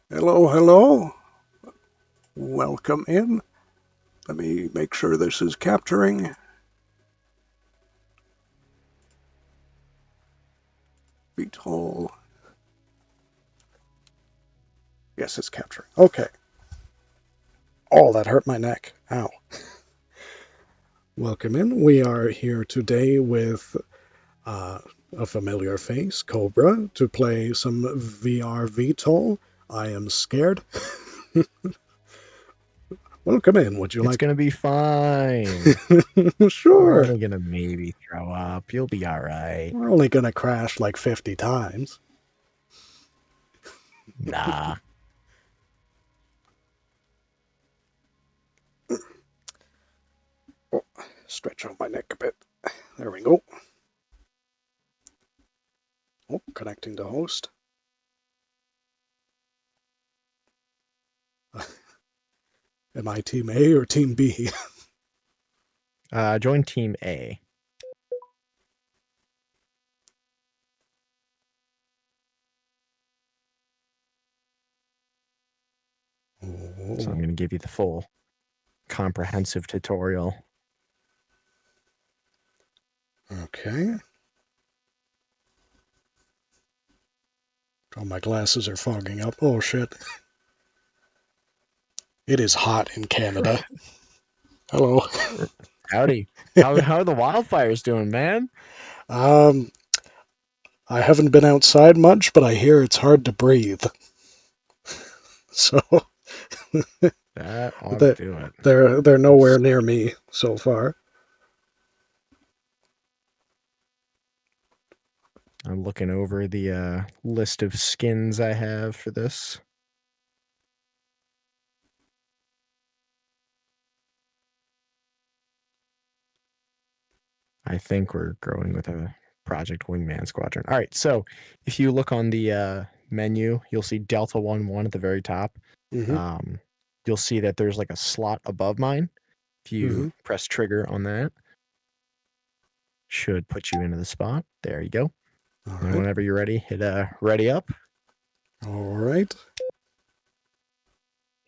Hello, hello. Welcome in. Let me make sure this is capturing. VTOL. Yes, it's capturing. Okay. Oh, that hurt my neck. Ow. Welcome in. We are here today with a familiar face, Cobra, to play some VR VTOL. I am scared. Welcome in. Would you It's like? gonna be fine. We're Sure. only gonna maybe throw up. You'll be all right. We're only gonna crash like 50 times. Nah. Oh, stretch out my neck a bit. There we go. Oh, connecting to host. Am I team A or team B? Join Team A. So I'm gonna give you the full comprehensive tutorial. Okay. Oh, my glasses are fogging up. Oh, shit. It is hot in Canada. Hello. Howdy. How are the wildfires doing, man? Um, I haven't been outside much, but I hear it's hard to breathe. So That ought to they- do it. they're nowhere near me so far. I'm looking over the list of skins I have for this. I think we're growing with a Project Wingman Squadron. All right, so if you look on the menu, you'll see Delta 1-1 at the very top. Mm-hmm. Um, you'll see that there's like a slot above mine. If Mm-hmm. you press trigger on that, should put you into the spot. There you go. All And right. whenever you're ready, hit ready up, All right.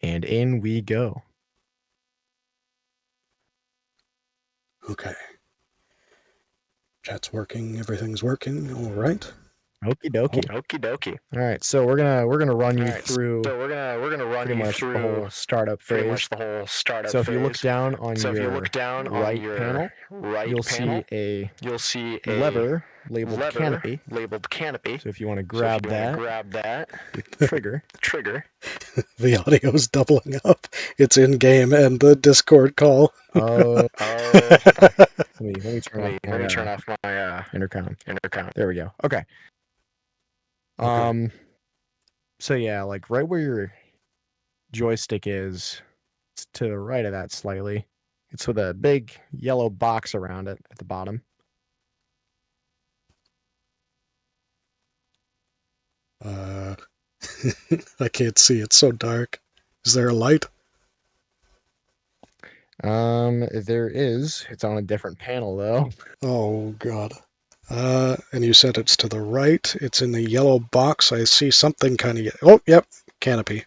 and in we go. Okay. Chat's working. Everything's working. All right. Okie dokie. Okie dokie. All right, so we're gonna run you All right, through so we're gonna run pretty you much the through whole startup pretty phase. much the whole startup So if you look phase. down on So if you your look down on right your panel, right you'll panel, see a you'll see a lever labeled lever canopy. labeled canopy. So if you want to So if grab you want to that, grab that, hit the trigger. the trigger. The audio's doubling up. It's in game and the Discord call. Oh, Oh, let me turn off let my me turn off my intercom. intercom. There we go. Okay. Okay. So yeah, like right where your joystick is, it's to the right of that slightly. It's with a big yellow box around it at the bottom. Uh, I can't see. It's so dark. Is there a light? There is. It's on a different panel though. Oh, God. And you said it's to the right. It's in the yellow box. I see something kind of. Oh, yep. Canopy.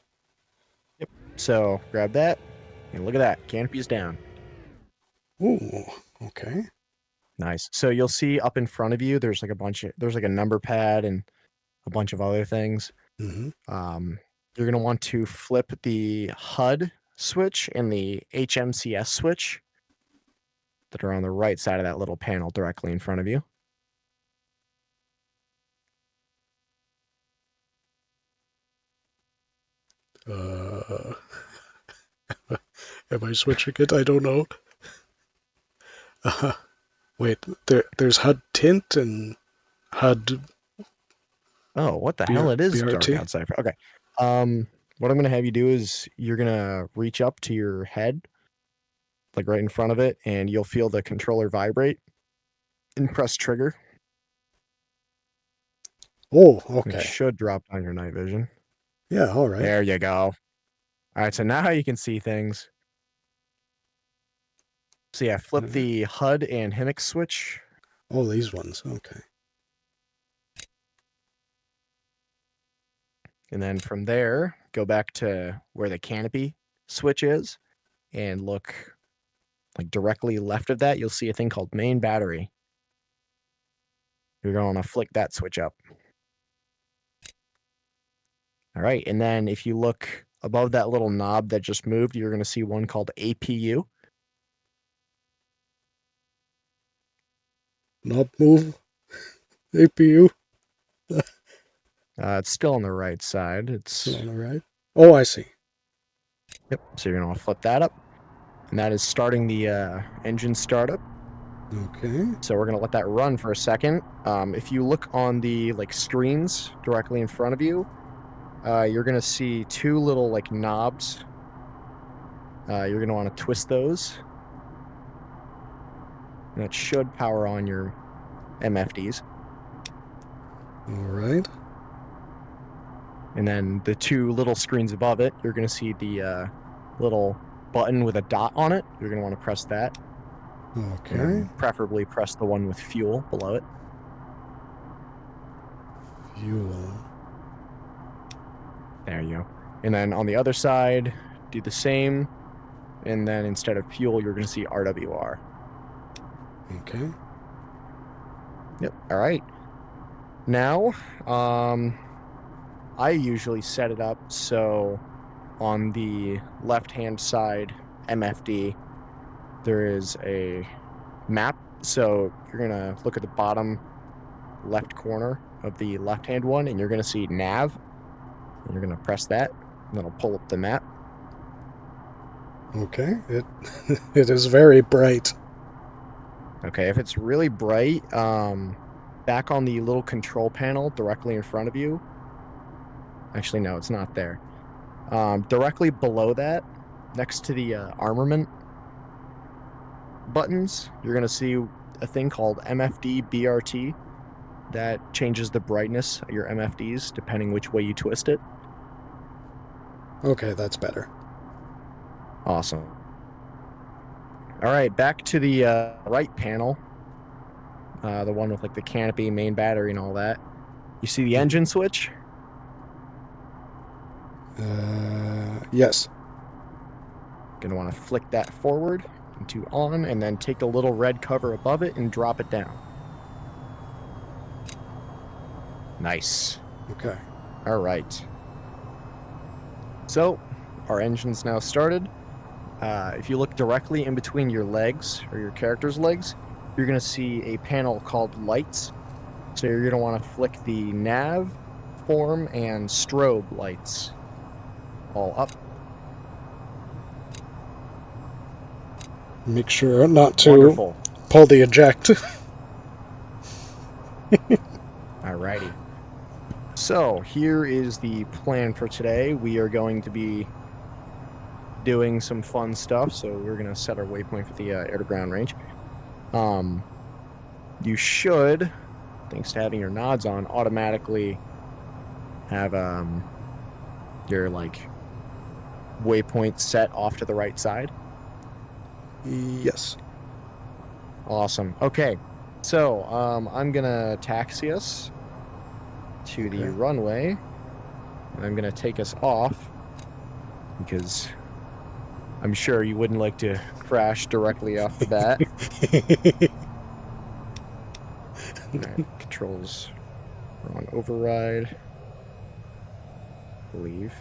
Yep. So grab that, and look at that. Canopy's down. Ooh, okay. Nice. So you'll see up in front of you, there's like a number pad and a bunch of other things. Mm-hmm. You're going to want to flip the HUD switch and the HMCS switch that are on the right side of that little panel directly in front of you. Uh, am I switching it? I don't know. Wait, there's HUD tint and HUD Oh, what the hell? It is dark BRT. outside. Okay. What I'm going to have you do is you're going to reach up to your head, like right in front of it, and you'll feel the controller vibrate and press trigger. Oh, It okay. should drop down your night vision. Yeah, all right. There you go. All right, so now you can see things. So yeah, flip the HUD and HIMIX switch. Oh, these ones. Okay. And then from there, go back to where the canopy switch is and look like directly left of that, you'll see a thing called main battery. You're going to flick that switch up. All right, and then if you look above that little knob that just moved, you're going to see one called APU. Knob move. APU. It's still on the right side. It's All right. Oh, I see. Yep. So you're going to want to flip that up. And that is starting the engine startup. Okay. So we're going to let that run for a second. If you look on the screens directly in front of you, you're going to see two little knobs. You're going to want to twist those. And that should power on your MFDs. All right. And then the two little screens above it, you're going to see the little button with a dot on it. You're going to want to press that. Okay. And preferably press the one with fuel below it. Fuel. There you go. And then on the other side, do the same. And then instead of fuel, you're going to see RWR. Okay. Yep. All right. Now, I usually set it up so on the left-hand side MFD, there is a map. So you're going to look at the bottom left corner of the left-hand one, and you're going to see nav. And you're going to press that, and it'll pull up the map. Okay. It is very bright. Okay, if it's really bright, back on the little control panel directly in front of you. Actually, no, it's not there. Directly below that, next to the armament buttons, you're going to see a thing called MFD BRT that changes the brightness of your MFDs depending which way you twist it. Okay, that's better. Awesome. All right, back to the right panel, the one with the canopy, main battery, and all that. You see the engine switch? Yes. Gonna want to flick that forward into on, and then take the little red cover above it and drop it down. Nice. Okay. All right. So, our engine's now started. If you look directly in between your legs, or your character's legs, you're going to see a panel called lights. So you're going to want to flick the nav, form, and strobe lights all up. Make sure not to Wonderful. pull the eject. Alrighty. So here is the plan for today. We are going to be doing some fun stuff. So we're going to set our waypoint for the air-to-ground range. You should, thanks to having your nods on, automatically have your waypoint set off to the right side. Yes. Awesome. Okay, so I'm gonna taxi us to the runway, and I'm gonna take us off because I'm sure you wouldn't like to crash directly off the bat. All right, controls are on override, I believe.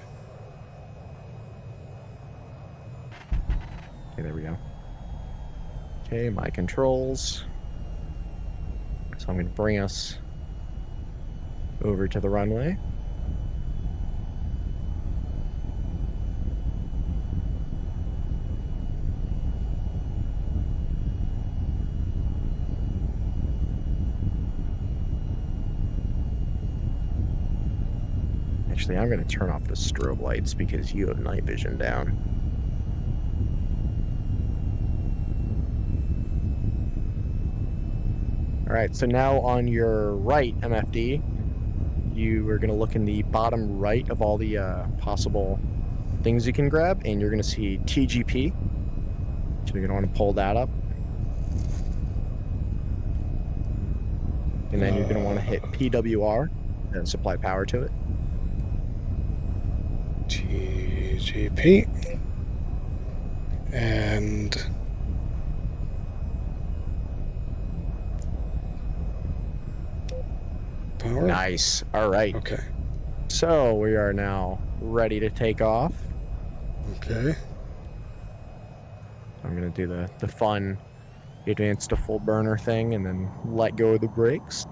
Okay, there we go. Okay, my controls. So I'm going to bring us over to the runway. Actually, I'm going to turn off the strobe lights because you have night vision down. All right, so now on your right MFD, you are going to look in the bottom right of all the possible things you can grab, and you're going to see TGP. So you're going to want to pull that up. And then you're going to want to hit PWR and supply power to it. TGP. EGP. And power. Nice. All right. Okay. So we are now ready to take off. Okay. I'm going to do the fun advance to full burner thing and then let go of the brakes.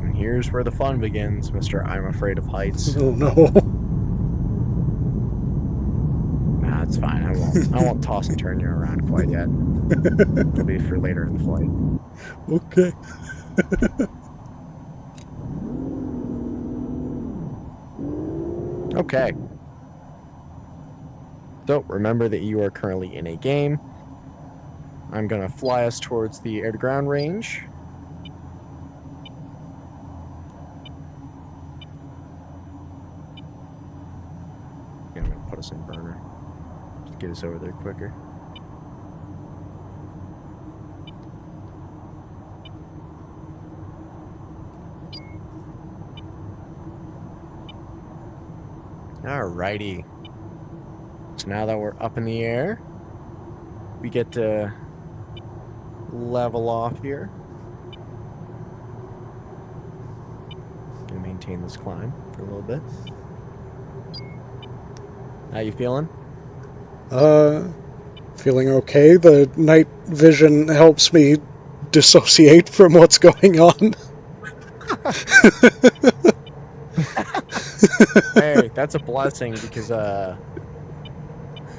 And here's where the fun begins, Mr. I'm afraid of heights. Oh no. Nah, it's fine. I won't toss and turn you around quite yet. It'll be for later in the flight. Okay. Okay. So remember that you are currently in a game. I'm going to fly us towards the air-to-ground range. I'm going to put us in burner. Just get us over there quicker. Alrighty. So now that we're up in the air, we get to level off here. Gonna maintain this climb for a little bit. How you feeling? Feeling okay. The night vision helps me dissociate from what's going on. Hey, that's a blessing because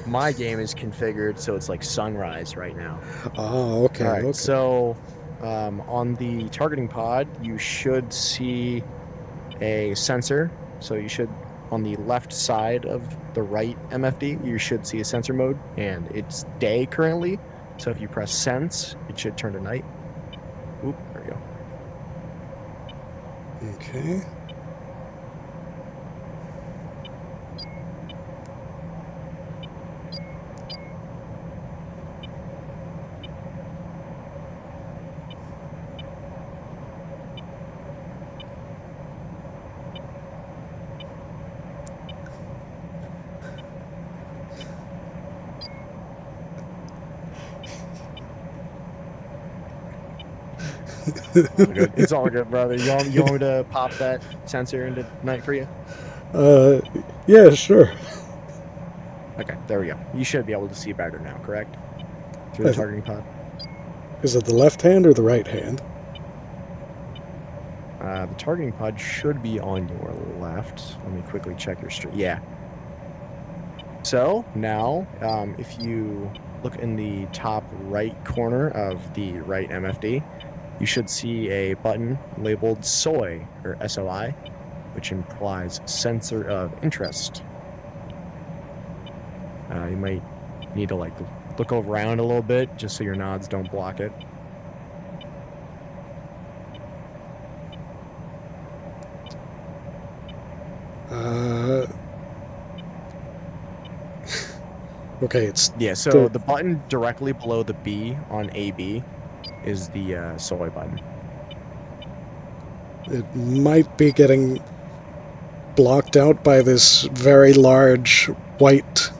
my game is configured so it's like sunrise right now. Oh, okay, All right, okay. so on the targeting pod, you should see a sensor. So you should, on the left side of the right MFD, you should see a sensor mode, and it's day currently. So if you press sense, it should turn to night. Oop, there we go. Okay. Good. It's all good, brother. You want me to pop that sensor into night for you? Yeah, sure. Okay, there we go. You should be able to see better now, correct? Through the targeting pod. Is it the left hand or the right hand? The targeting pod should be on your left. Let me quickly check your stream. Yeah. So now, if you look in the top right corner of the right MFD, you should see a button labeled SOI, or SOI, which implies sensor of interest. You might need to look around a little bit just so your nods don't block it. Okay, it's Yeah, so the button directly below the B on AB is the SOI button. it might be getting blocked out by this very large white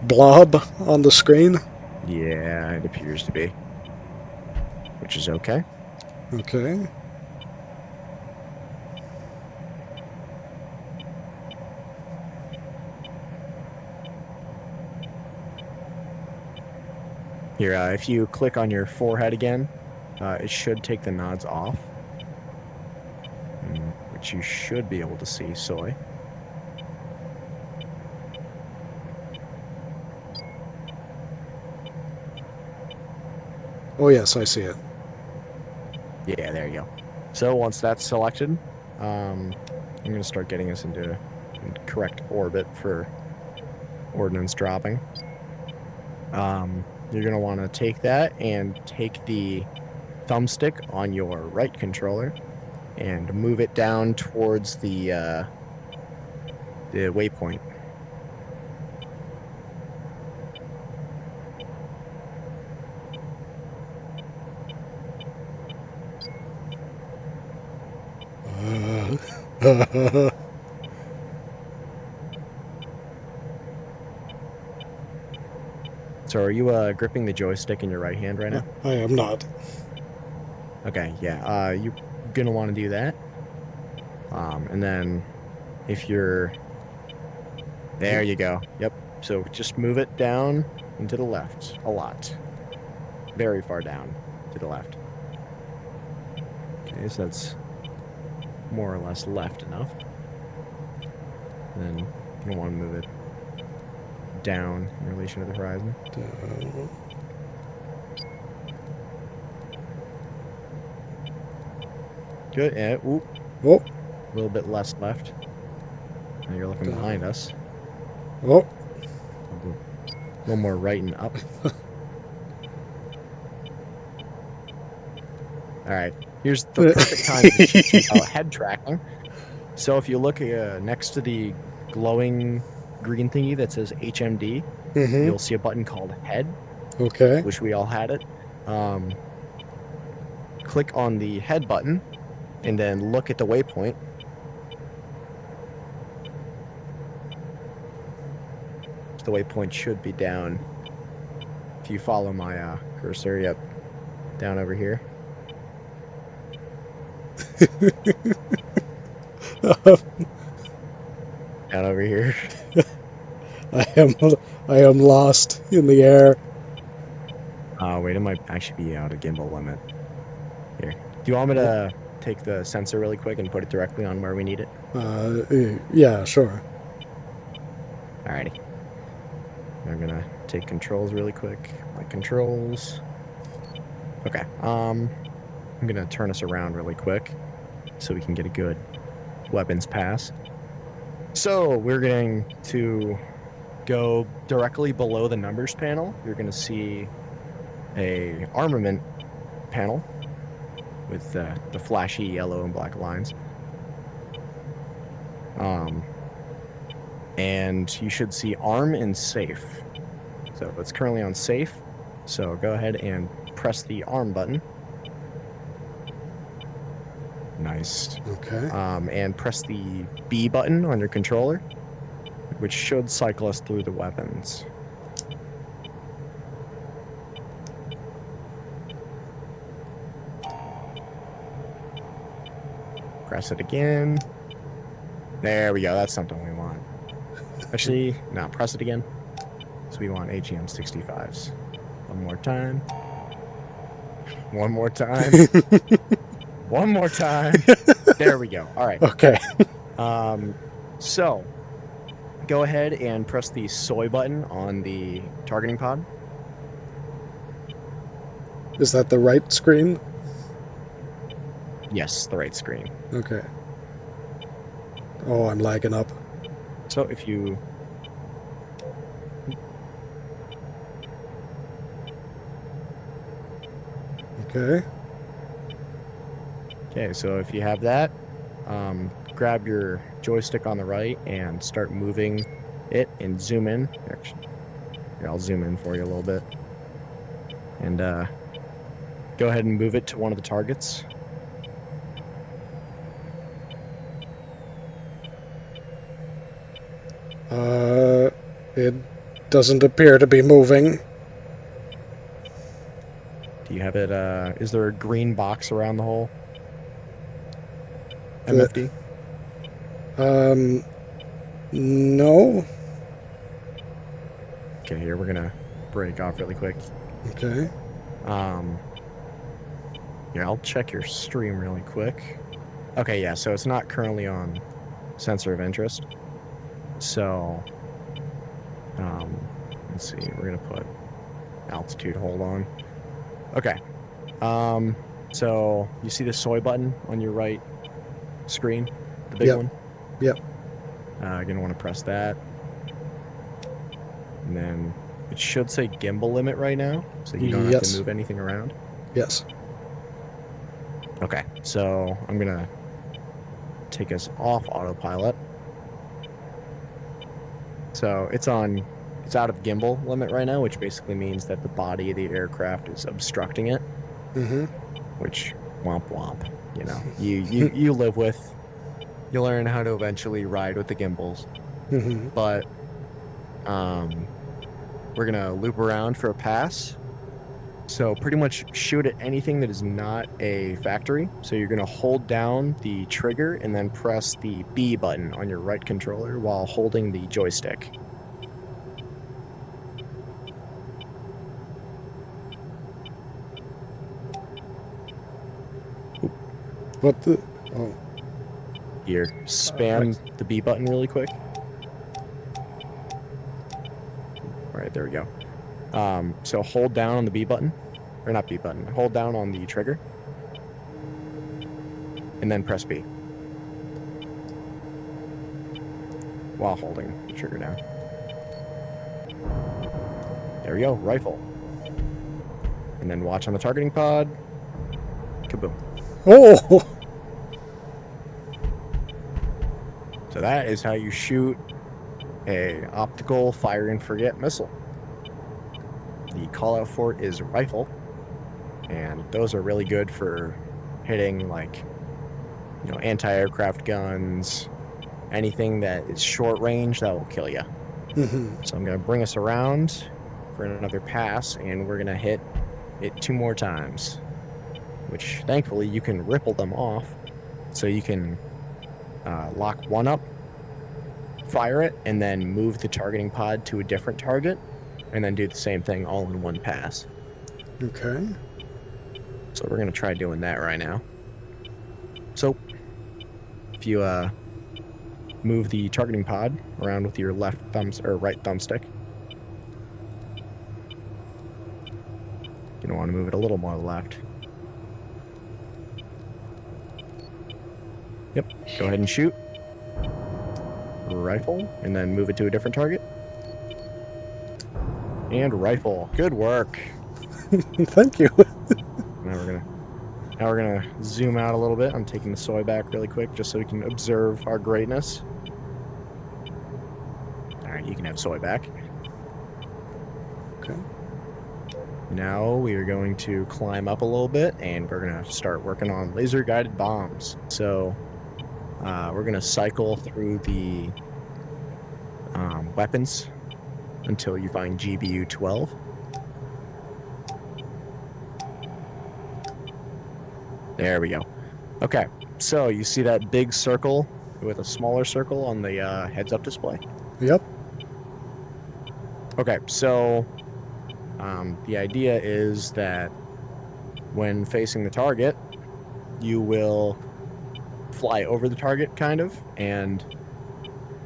blob on the screen. Yeah, it appears to be, which is okay. Okay. Here, if you click on your forehead again, it should take the nods off, which you should be able to see SOI. Oh yes, I see it. Yeah, there you go. So once that's selected, I'm going to start getting us into correct orbit for ordnance dropping. You're going to want to take that and take the thumbstick on your right controller and move it down towards the waypoint. So are you gripping the joystick in your right hand right now? I am not. Okay, yeah. You're gonna want to do that. And then if you're there, you go. Yep. So just move it down and to the left a lot, very far down to the left. Okay, so that's more or less left enough. Then you want to move it down in relation to the horizon. Down. Good. Yeah. Ooh, Oh, a little bit less left. Now you're looking Down. behind us. oh. A little more right and up. All right. Here's the perfect time to teach you about head tracking. So if you look next to the glowing green thingy that says HMD, Mm-hmm. you'll see a button called head. Okay. Wish we all had it. Click on the head button and then look at the waypoint. The waypoint should be down. If you follow my cursor, yep, down over here. Down over here. I am lost in the air. Wait, it might actually be out of gimbal limit. Here. Do you want me to take the sensor really quick and put it directly on where we need it? Yeah, sure. Alrighty. I'm gonna take controls really quick. My controls. Okay. I'm gonna turn us around really quick so we can get a good weapons pass. So we're going to go directly below the numbers panel. You're gonna see a armament panel with the flashy yellow and black lines. And you should see arm and safe. So it's currently on safe. So go ahead and press the arm button. Nice. Okay. And press the B button on your controller, which should cycle us through the weapons. Press it again. There we go. That's something we want. Actually, no, press it again. So we want AGM 65s. One more time. One more time. One more time. There we go. All right. Okay. So go ahead and press the soy button on the targeting pod. Is that the right screen? Yes, the right screen. Okay. Oh, I'm lagging up. So if you Okay. Okay, so if you have that, grab your joystick on the right and start moving it and zoom in. Actually, here, I'll zoom in for you a little bit. And go ahead and move it to one of the targets. It doesn't appear to be moving. Do you have it? Is there a green box around the whole MFD? No. Okay, here we're gonna break off really quick. Okay. Yeah, I'll check your stream really quick. Okay, yeah, so it's not currently on sensor of interest. So, let's see, we're gonna put altitude hold on. Okay. So you see the soy button on your right screen, the big Yep. one? Yep. You're gonna want to press that. And then it should say gimbal limit right now, so you don't have Yes. to move anything around. Yes. Okay, so I'm gonna take us off autopilot. So it's out of gimbal limit right now, which basically means that the body of the aircraft is obstructing it. Mm-hmm. Which womp womp, you know, you live with. you'll learn how to eventually ride with the gimbals. Hmm. But we're gonna loop around for a pass. So pretty much shoot at anything that is not a factory. So you're gonna hold down the trigger and then press the B button on your right controller while holding the joystick. What the? Oh, Here, spam the B button really quick. All right, there we go. So hold down on the B button, or not B button, hold down on the trigger, and then press B while holding the trigger down. There we go, rifle. And then watch on the targeting pod. Kaboom. oh, So that is how you shoot a optical fire and forget missile. The call out for it is rifle, and those are really good for hitting like, you know, anti-aircraft guns, anything that is short range that will kill you. hmm. So I'm gonna bring us around for another pass, and we're gonna hit it 2 more times, which thankfully you can ripple them off, so you can lock one up, fire it, and then move the targeting pod to a different target, and then do the same thing all in one pass. Okay. So we're gonna try doing that right now. So if you move the targeting pod around with your left thumb or right thumbstick, you're gonna want to move it a little more left. Yep. Go ahead and shoot. Rifle, and then move it to a different target. And rifle. Good work. Thank you. Now we're gonna zoom out a little bit. I'm taking the soy back really quick just so we can observe our greatness. All right, you can have soy back. Okay. Now we are going to climb up a little bit, and we're gonna start working on laser guided bombs. So we're gonna cycle through the weapons until you find GBU 12. There we go. Okay, so you see that big circle with a smaller circle on the heads-up display? Yep. Okay, so the idea is that when facing the target, you will fly over the target, kind of, and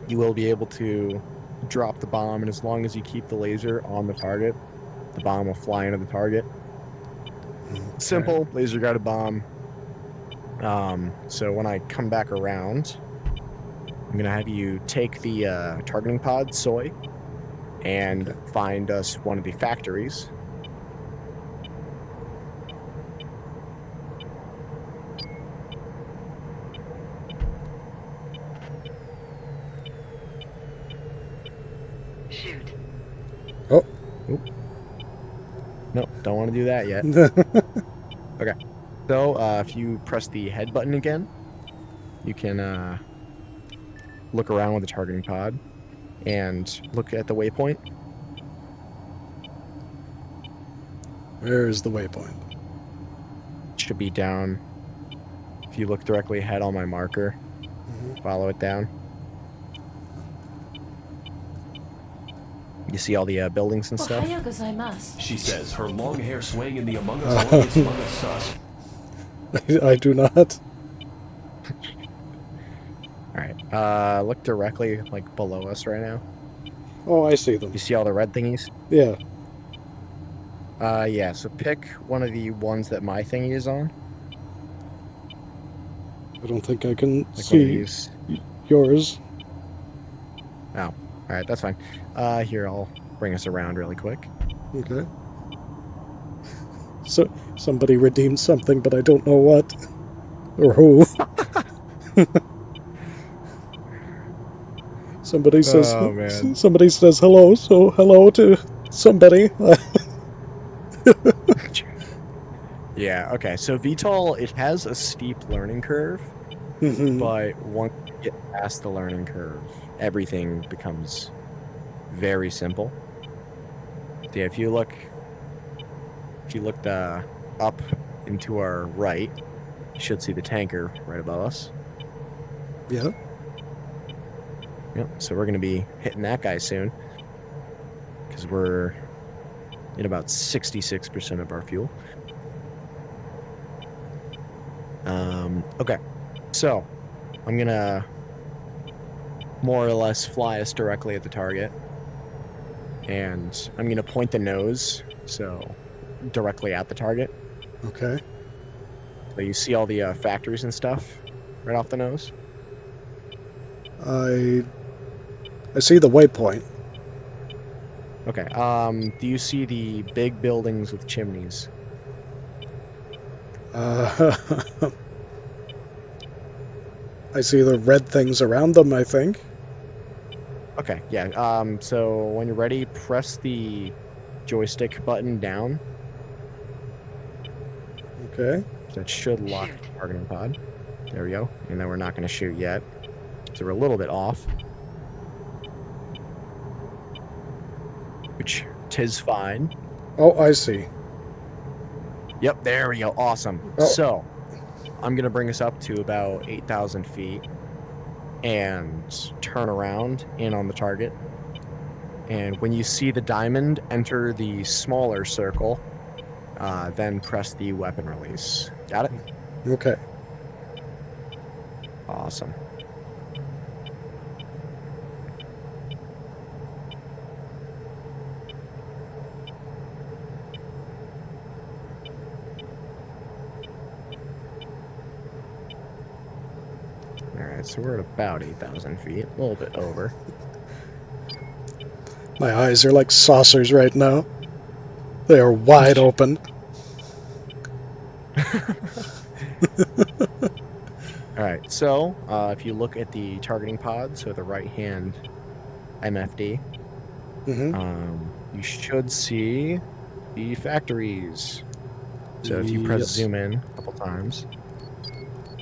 you will be able to drop the bomb, and as long as you keep the laser on the target, the bomb will fly into the target. Okay. Simple, laser-guided bomb. So when I come back around, I'm going to have you take the targeting pod, soy, and find us one of the factories. Shoot. Oh. Nope, don't want to do that yet. Okay. So if you press the head button again, you can look around with the targeting pod and look at the waypoint. Where is the waypoint? It should be down. If you look directly ahead on my marker, follow it down. You see all the buildings and stuff? She says, her long hair swaying in the Among Us one is Among Us sus. I do not. Alright, look directly, like, below us right now. Oh, I see them. You see all the red thingies? Yeah. Yeah, so pick one of the ones that my thingy is on. I don't think I can Like one of see these. yours. Oh, alright, that's fine. Here, I'll bring us around really quick. Okay. So somebody redeemed something, but I don't know what or who. Somebody says Oh, man. somebody says hello, so hello to somebody. Yeah, okay, so VTOL, it has a steep learning curve. But once you get past the learning curve, everything becomes very simple. Yeah, if you looked up into our right, you should see the tanker right above us. Yeah. Yep. So we're going to be hitting that guy soon because we're in about 66% of our fuel. Okay. So I'm going to more or less fly us directly at the target. And I'm going to point the nose, so directly at the target. Okay. So you see all the factories and stuff right off the nose? I see the waypoint. Okay. Do you see the big buildings with chimneys? Uh, I see the red things around them, I think. Okay, yeah. So when you're ready, press the joystick button down. Okay. That should lock the targeting pod. There we go. And then we're not going to shoot yet. So we're a little bit off. Which, 'tis fine. Oh, I see. Yep, there we go. Awesome. Oh. So, I'm going to bring us up to about 8,000 feet and turn around in on the target. And when you see the diamond enter the smaller circle, then press the weapon release. Got it? Okay. Awesome. Alright, so we're at about 8,000 feet, a little bit over. My eyes are like saucers right now. They are wide open. Alright, so if you look at the targeting pod, so the right-hand MFD, you should see the factories. So if you press Yes. zoom in a couple times,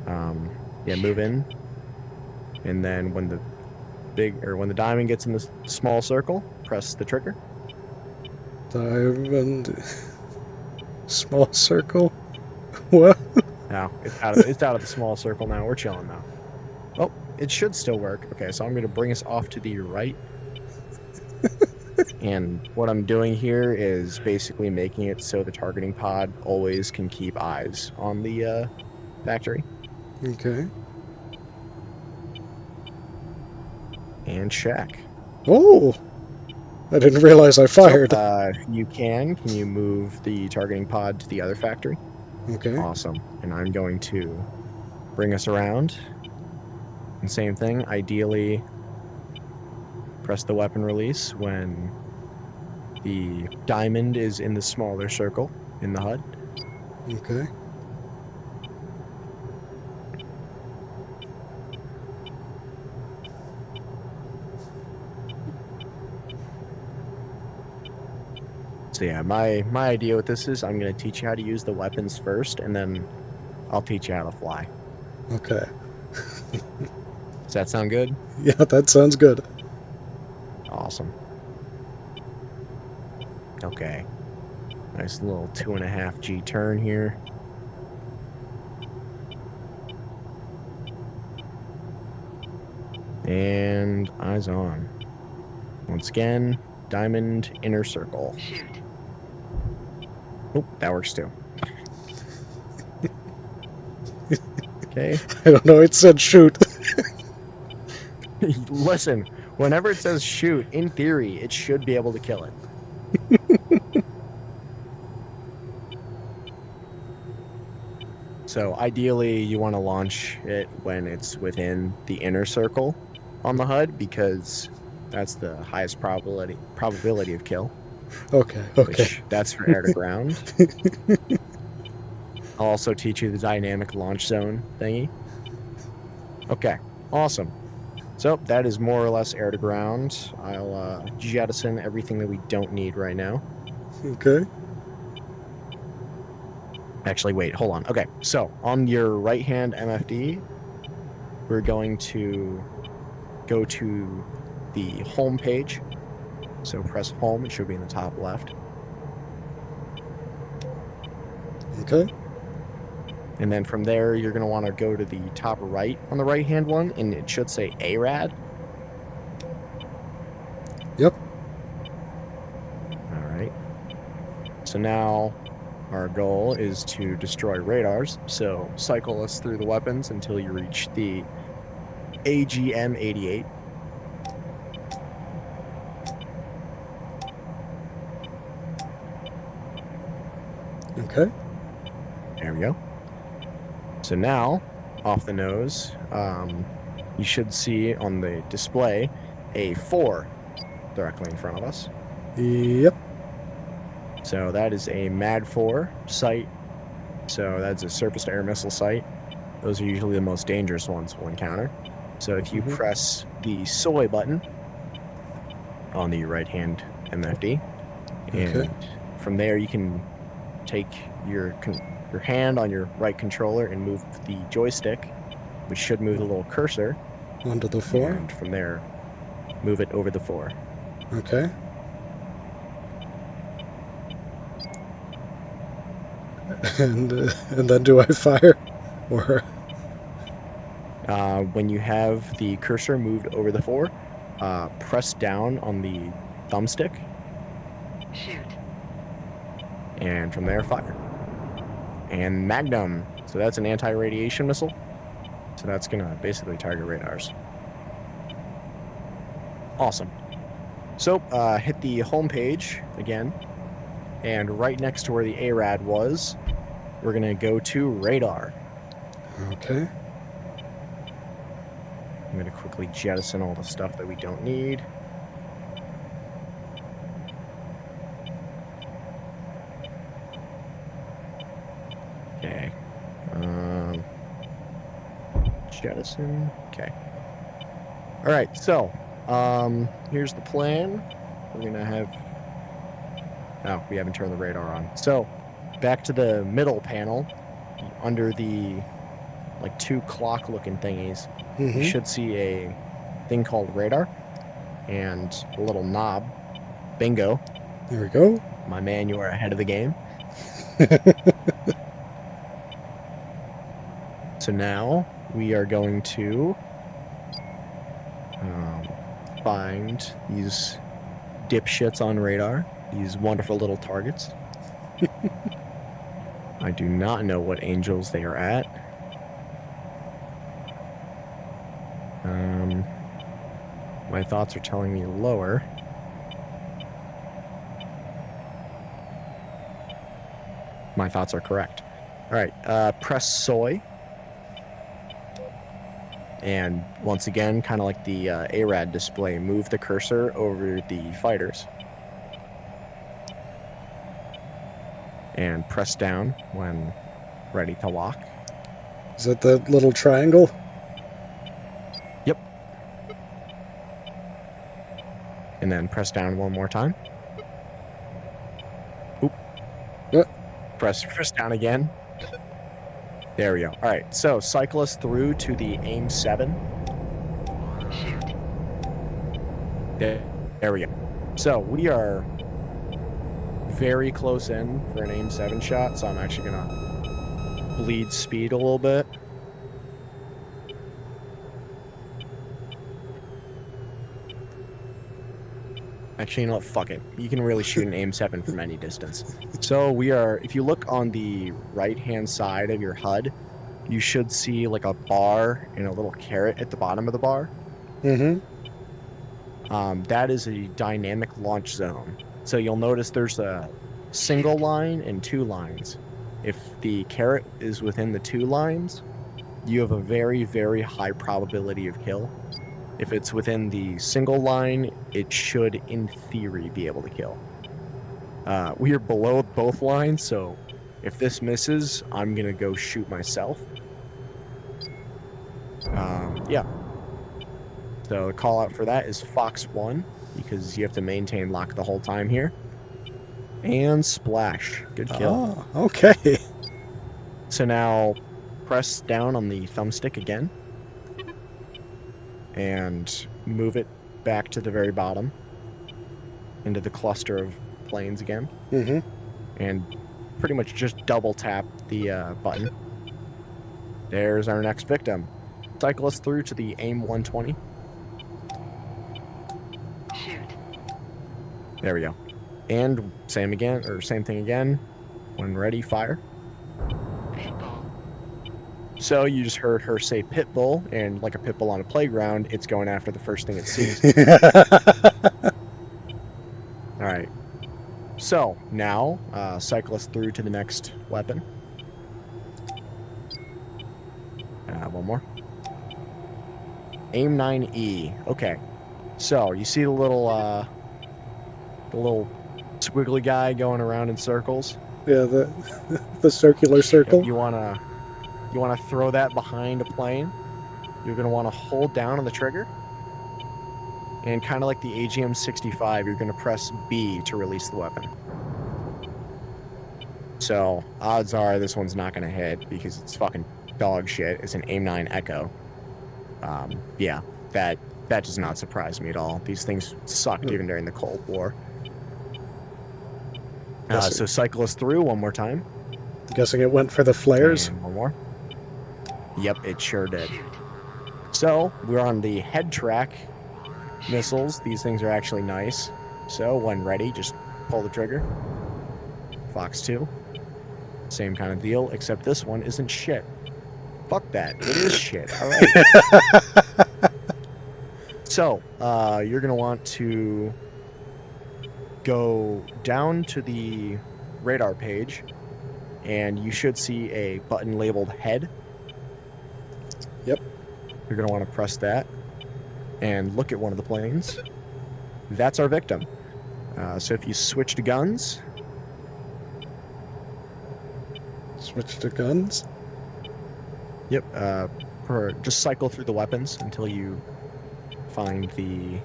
yeah, move in, and then when the diamond gets in the small circle, press the trigger. Diamond. Small circle. What? Now it's out of the small circle now. We're chilling now. Oh, it should still work. Okay, so I'm going to bring us off to the right. And what I'm doing here is basically making it so the targeting pod always can keep eyes on the factory. Okay. And check. Oh! I didn't realize I fired. So, can you move the targeting pod to the other factory? Okay. Awesome. And I'm going to bring us around. And same thing, ideally press the weapon release when the diamond is in the smaller circle in the HUD. Okay. So yeah, my idea with this is I'm going to teach you how to use the weapons first, and then I'll teach you how to fly. Okay. Does that sound good? Yeah, that sounds good. Awesome. Okay. Nice little 2.5 G turn here. And eyes on. Once again, diamond inner circle. Oh, that works too. Okay. I don't know, it said shoot. Listen, whenever it says shoot, in theory, it should be able to kill it. So ideally, you want to launch it when it's within the inner circle on the HUD, because that's the highest probability of kill. Okay. Which, that's for air to ground. I'll also teach you the dynamic launch zone thingy. Okay, awesome. So that is more or less air to ground. I'll jettison everything that we don't need right now. Okay. Actually, wait, hold on. Okay, so on your right-hand MFD, we're going to go to the home page. So press home, it should be in the top left. Okay. And then from there, you're going to want to go to the top right on the right-hand one, and it should say ARAD. Yep. All right. So now our goal is to destroy radars. So cycle us through the weapons until you reach the AGM-88. Okay. There we go. So now, off the nose, you should see on the display a 4 directly in front of us. Yep. So that is a MAD 4 site. So that's a surface-to-air missile site. Those are usually the most dangerous ones we'll encounter. So if you press the soy button on the right-hand MFD, and from there you can take your hand on your right controller and move the joystick, which should move the little cursor. Onto the 4. And from there, move it over the 4. Okay. And then do I fire? Or When you have the cursor moved over the 4, press down on the thumbstick. Shoot. And from there, fire. And Magnum. So that's an anti-radiation missile. So that's going to basically target radars. Awesome. So hit the home page again. And right next to where the ARAD was, we're going to go to radar. okay. I'm going to quickly jettison all the stuff that we don't need. Okay. Jettison. Okay. All right. So, here's the plan. We're going to have... Oh, we haven't turned the radar on. So, back to the middle panel, under the, like, 2 clock-looking thingies, you should see a thing called radar and a little knob. Bingo. There we go. My man, you are ahead of the game. So now we are going to find these dipshits on radar, these wonderful little targets. I do not know what angels they are at. My thoughts are telling me lower. My thoughts are correct. All right, press soy. And once again, kind of like the ARAD display, move the cursor over the fighters. And press down when ready to lock. Is that the little triangle? Yep. And then press down one more time. Oop. What? Press down again. There we go. All right, so cycle us through to the AIM 7. Shoot. There we go. So we are very close in for an AIM 7 shot, so I'm actually going to bleed speed a little bit. Actually, you know what? Fuck it. You can really shoot an AIM 7 from any distance. So we are, if you look on the right-hand side of your HUD, you should see like a bar and a little carrot at the bottom of the bar. That is a dynamic launch zone. So you'll notice there's a single line and 2 lines. If the carrot is within the 2 lines, you have a very, very high probability of kill. If it's within the single line, it should, in theory, be able to kill. We are below both lines, so if this misses, I'm going to go shoot myself. Yeah. So the call out for that is Fox 1, because you have to maintain lock the whole time here. And splash. Good kill. Oh, okay. So now press down on the thumbstick again. and move it back to the very bottom into the cluster of planes again. Mm-hmm. And pretty much just double tap the button. There's our next victim. Cycle us through to the AIM 120. Shoot. There we go. And same thing again. When ready, fire. Pitbull. So you just heard her say pit bull, and like a pit bull on a playground, it's going after the first thing it sees. All right. So now, cycle us through to the next weapon. One more. AIM 9E. Okay. So you see the little squiggly guy going around in circles. Yeah, the circular circle. If you wanna throw that behind a plane, you're gonna want to hold down on the trigger, and kind of like the AGM-65, you're gonna press B to release the weapon. So odds are this one's not gonna hit because it's fucking dog shit. It's an AIM 9 Echo. Yeah, that does not surprise me at all. These things sucked even during the Cold War. So cycle us through one more time. Guessing it went for the flares. And one more. Yep, it sure did. Shoot. So we're on the head track missiles. These things are actually nice. So when ready, just pull the trigger. Fox 2. Same kind of deal, except this one isn't shit. Fuck that. It is shit. All right. So you're going to want to go down to the radar page, and you should see a button labeled head. Yep. You're going to want to press that and look at one of the planes. That's our victim. So if you switch to guns, Switch to guns. yep, just cycle through the weapons until you find the...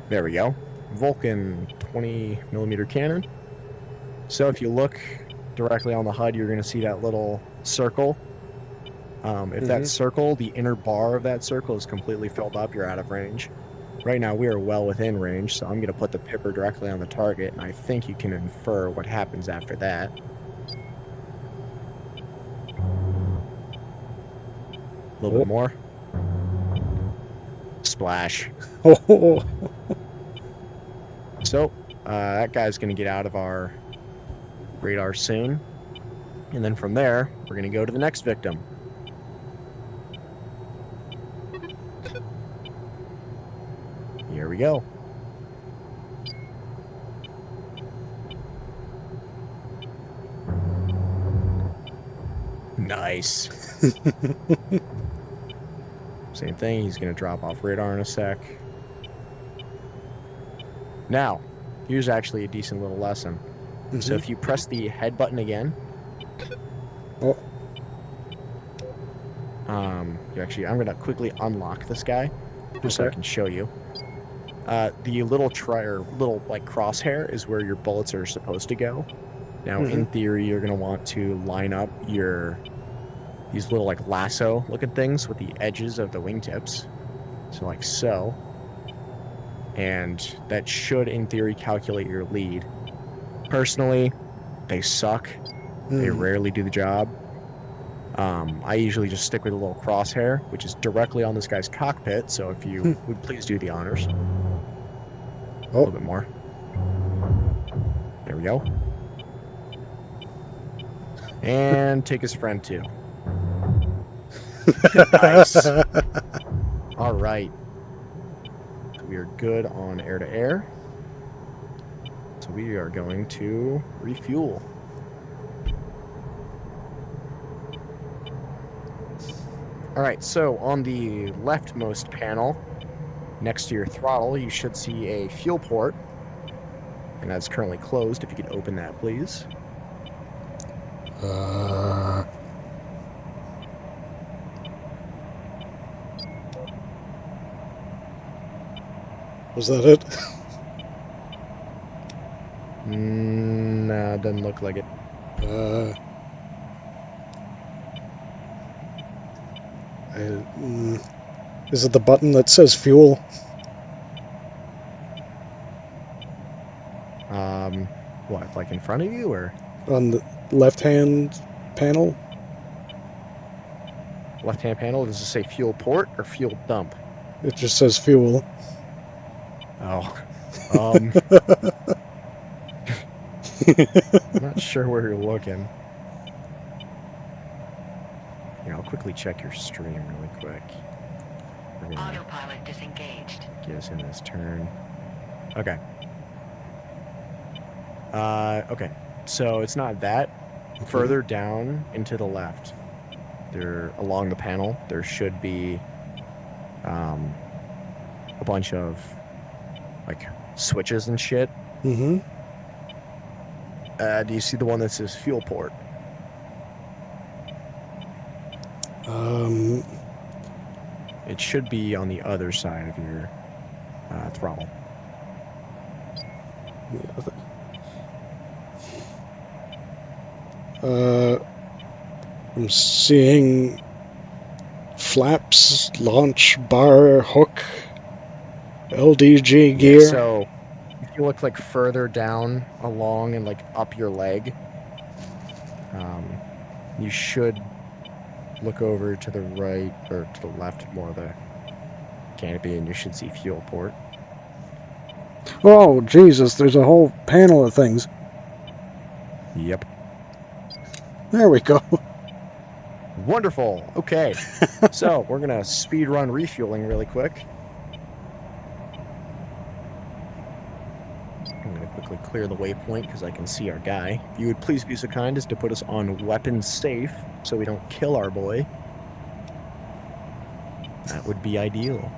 There we go. Vulcan 20mm cannon. So if you look directly on the HUD, you're going to see that little circle. If that circle, the inner bar of that circle is completely filled up, you're out of range. Right now we are well within range, so I'm going to put the pipper directly on the target, and I think you can infer what happens after that. A little bit more. Splash. Oh, So, that guy's going to get out of our radar soon. And then from there, we're going to go to the next victim. Here we go. Nice. Same thing, he's going to drop off radar in a sec. Now, here's actually a decent little lesson. So if you press the head button again, Oh. I'm going to quickly unlock this guy, just so I can show you. The little crosshair is where your bullets are supposed to go. Now, in theory, you're going to want to line up these little like lasso looking things with the edges of the wingtips. So like so. And that should, in theory, calculate your lead. Personally, they suck. They rarely do the job. I usually just stick with a little crosshair, which is directly on this guy's cockpit, so if you would please do the honors. A little bit more. There we go. And take his friend, too. Nice. All right. We are good on air-to-air. So we are going to refuel. All right, so on the leftmost panel, next to your throttle, you should see a fuel port. And that's currently closed. If you could open that, please. Was that it? Nah, doesn't look like it. Is it the button that says fuel? What, like in front of you, or On the left-hand panel? left-hand panel? Does it say fuel port or fuel dump? It just says fuel. Oh, I'm not sure where you're looking. Here, I'll quickly check your stream really quick. We're gonna Autopilot disengaged. get us in this turn. Okay. Okay. So it's not that. Further down and to the left, there along the panel, there should be a bunch of like switches and shit. Mm-hmm. Do you see the one that says fuel port? It should be on the other side of your throttle. I'm seeing flaps, launch bar, hook, LDG gear. Yeah, so if you look like further down along and like up your leg, you should look over to the right or to the left more of the canopy, and you should see fuel port. Oh, Jesus, there's a whole panel of things. Yep. There we go. Wonderful. Okay. So we're going to speed run refueling really quick. I'm going to quickly clear the waypoint because I can see our guy. If you would please be so kind as to put us on weapons safe so we don't kill our boy. That would be ideal.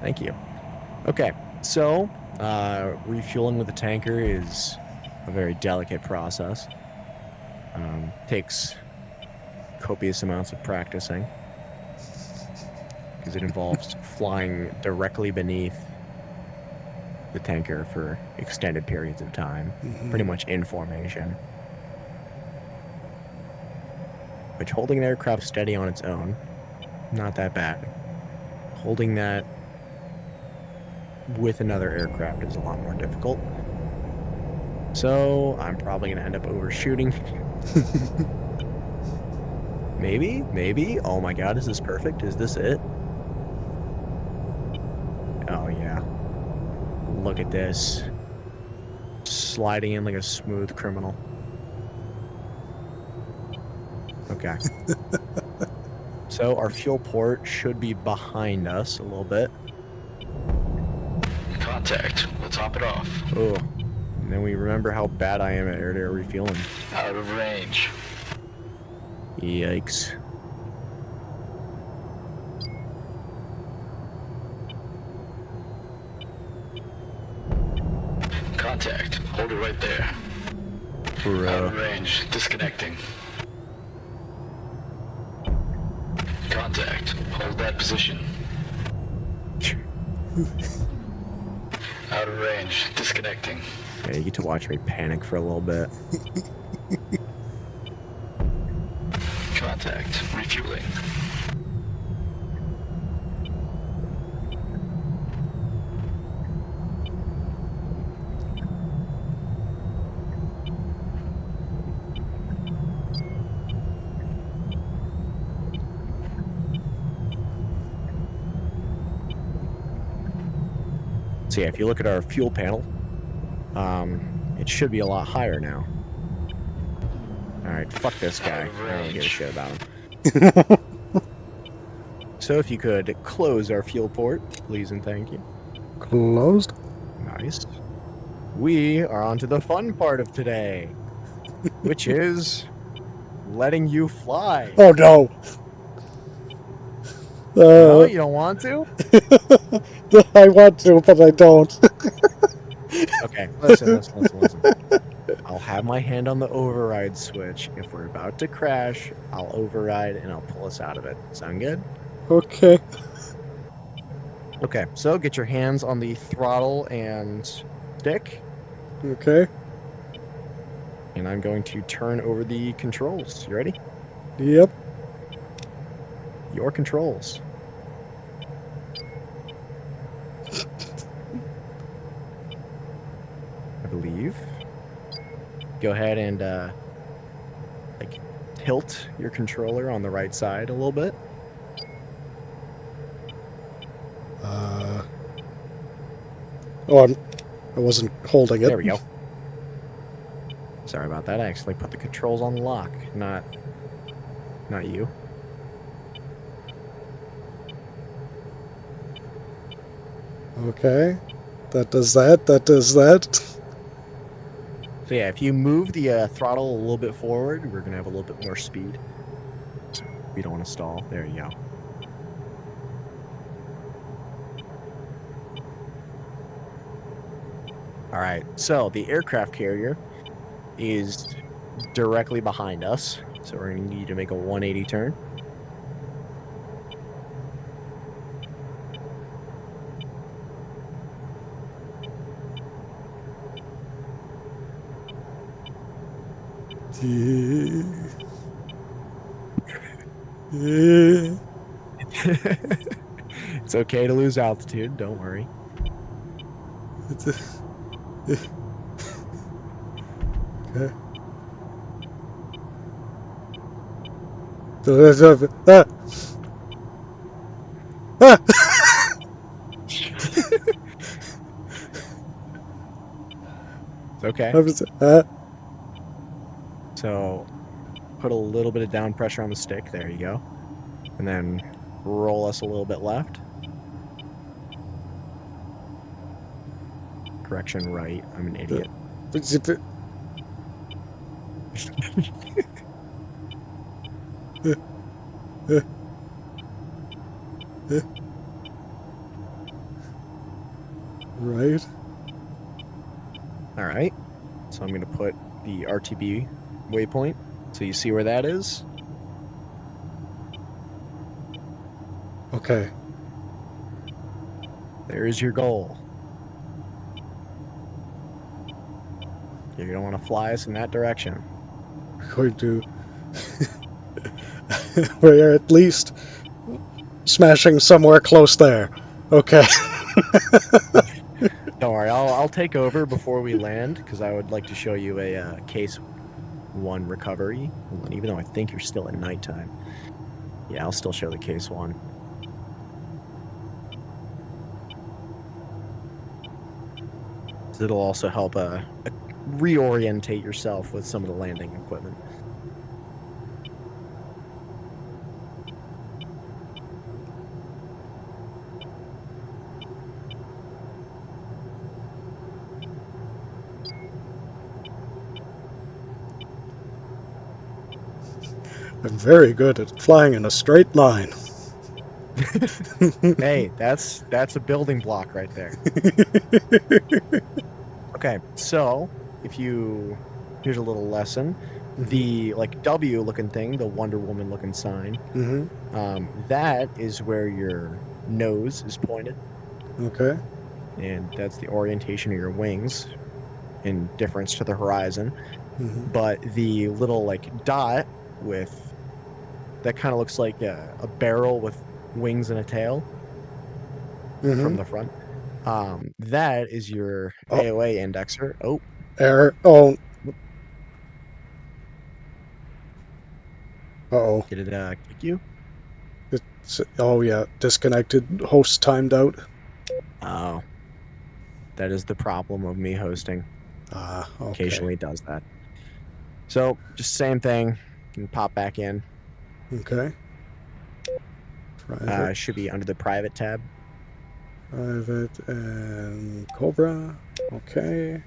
Thank you. Okay. So refueling with a tanker is a very delicate process. Takes copious amounts of practicing because it involves flying directly beneath the tanker for extended periods of time, pretty much in formation. Which holding an aircraft steady on its own, not that bad. Holding that with another aircraft is a lot more difficult. So I'm probably going to end up overshooting. Maybe. Oh my god, is this perfect? Is this it? Oh yeah. Look at this. Sliding in like a smooth criminal. Okay. So our fuel port should be behind us a little bit. Contact. We'll top it off. Oh. And then we remember how bad I am at air-to-air refueling. Out of range. Yikes. Contact. Hold it right there. Out Bro. of range. Disconnecting. Contact. Hold that position. Out of range. Disconnecting. Yeah, you get to watch me panic for a little bit. Contact. Refueling. So yeah, if you look at our fuel panel, it should be a lot higher now. Alright, fuck this guy. I don't give a shit about him. So if you could close our fuel port, please and thank you. Closed? Nice. We are on to the fun part of today, which is letting you fly. Oh, no. No, you don't want to? I want to, but I don't. Okay, listen. I'll have my hand on the override switch. If we're about to crash, I'll override and I'll pull us out of it. Sound good? Okay. Okay, so get your hands on the throttle and stick, Okay. and I'm going to turn over the controls. You ready? Yep. your controls. I believe. Go ahead and like tilt your controller on the right side a little bit. Oh, I wasn't holding it. There we go. Sorry about that. I actually put the controls on lock, not you. Okay. That does that. That does that. So yeah, if you move the throttle a little bit forward, we're gonna have a little bit more speed. So we don't want to stall. There you go. All right. So the aircraft carrier is directly behind us. So we're gonna need to make a 180 turn. It's okay to lose altitude. Don't worry. Okay. Ah! Ah! It's okay. So put a little bit of down pressure on the stick. There you go. And then roll us a little bit left. Correction right. I'm an idiot. Right. All right. So I'm going to put the RTB waypoint. So you see where that is? Okay. There's your goal. You're going to want to fly us in that direction. We're going to. We're at least smashing somewhere close there. Okay. Don't worry, I'll take over before we land because I would like to show you a case 1 recovery. Even though I think you're still at nighttime. Yeah, I'll still show the case 1. It'll also help reorientate yourself with some of the landing equipment. I'm very good at flying in a straight line. Hey, that's a building block right there. Okay, so here's a little lesson. The like W looking thing, the Wonder Woman looking sign, that is where your nose is pointed. Okay. And that's the orientation of your wings in difference to the horizon. But the little like dot with that kind of looks like a barrel with wings and a tail from the front. That is your AOA indexer. Oh, Error. Oh. Uh-oh. did it kick you? Oh, yeah. Disconnected. Host timed out. Oh, that is the problem of me hosting. Ah, okay. Occasionally does that. So just same thing. You can pop back in. Okay. Private. Should be under the private tab. Private and Cobra. Okay.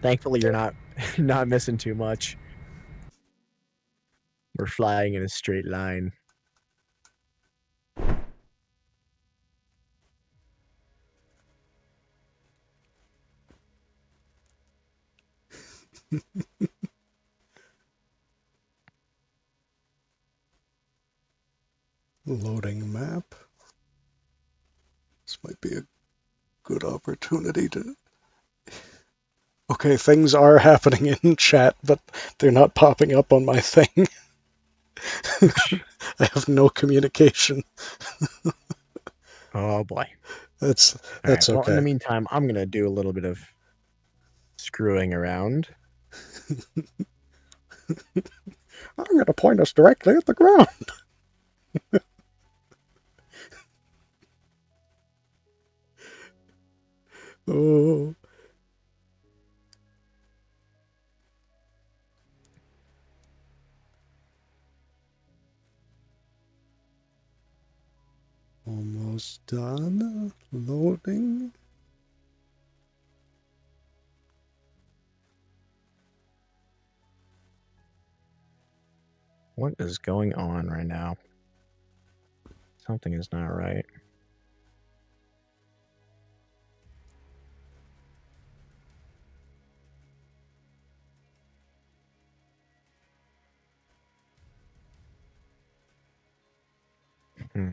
Thankfully, you're not missing too much. We're flying in a straight line. Loading map. This might be a good opportunity to... Okay, things are happening in chat, but they're not popping up on my thing. I have no communication. Oh boy. That's All right. Well, in the okay. meantime, I'm gonna do a little bit of screwing around. I'm going to point us directly at the ground. Oh, almost done. Loading. What is going on right now? Something is not right. Hmm.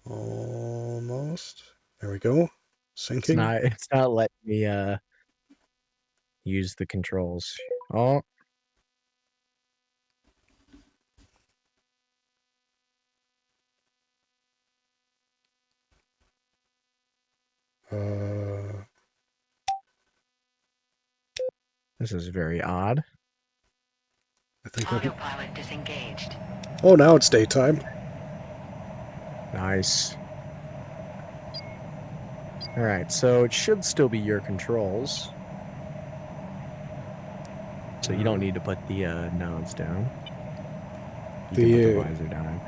Almost. There we go. It's Sinking. not. It's not letting me use the controls. Oh, Uh, this is very odd. I think that. Autopilot disengaged. Oh, now it's daytime. Nice. All right, so it should still be your controls. So you don't need to put the nodes down. You can put the visor down.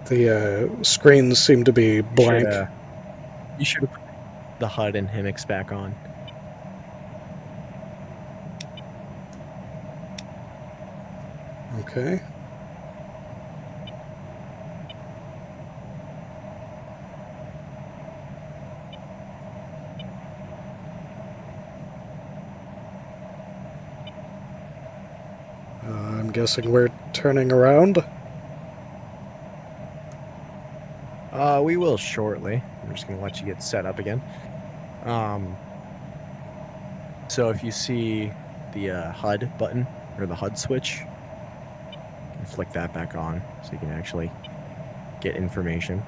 The screens seem to be blank. You should have put the HUD and HIMIX back on. Okay. I'm guessing we're turning around. We will shortly. I'm just gonna let you get set up again. So if you see the HUD button or the HUD switch, you can flick that back on so you can actually get information.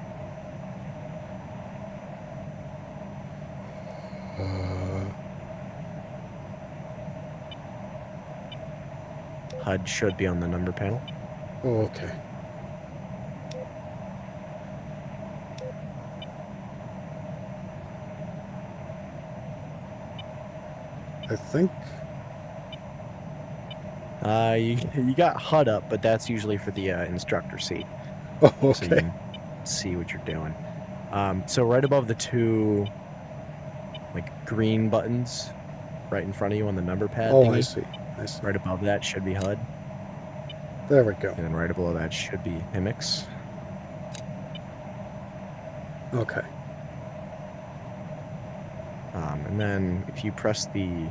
HUD should be on the number panel. Oh, okay. I think. You got HUD up, but that's usually for the instructor seat, Oh, so you okay. can see what you're doing. So right above the two like green buttons, right in front of you on the number pad Oh, thingy, I see. I see. right above that should be HUD, There we go. and then right below that should be HIMIX. Okay. And then if you press the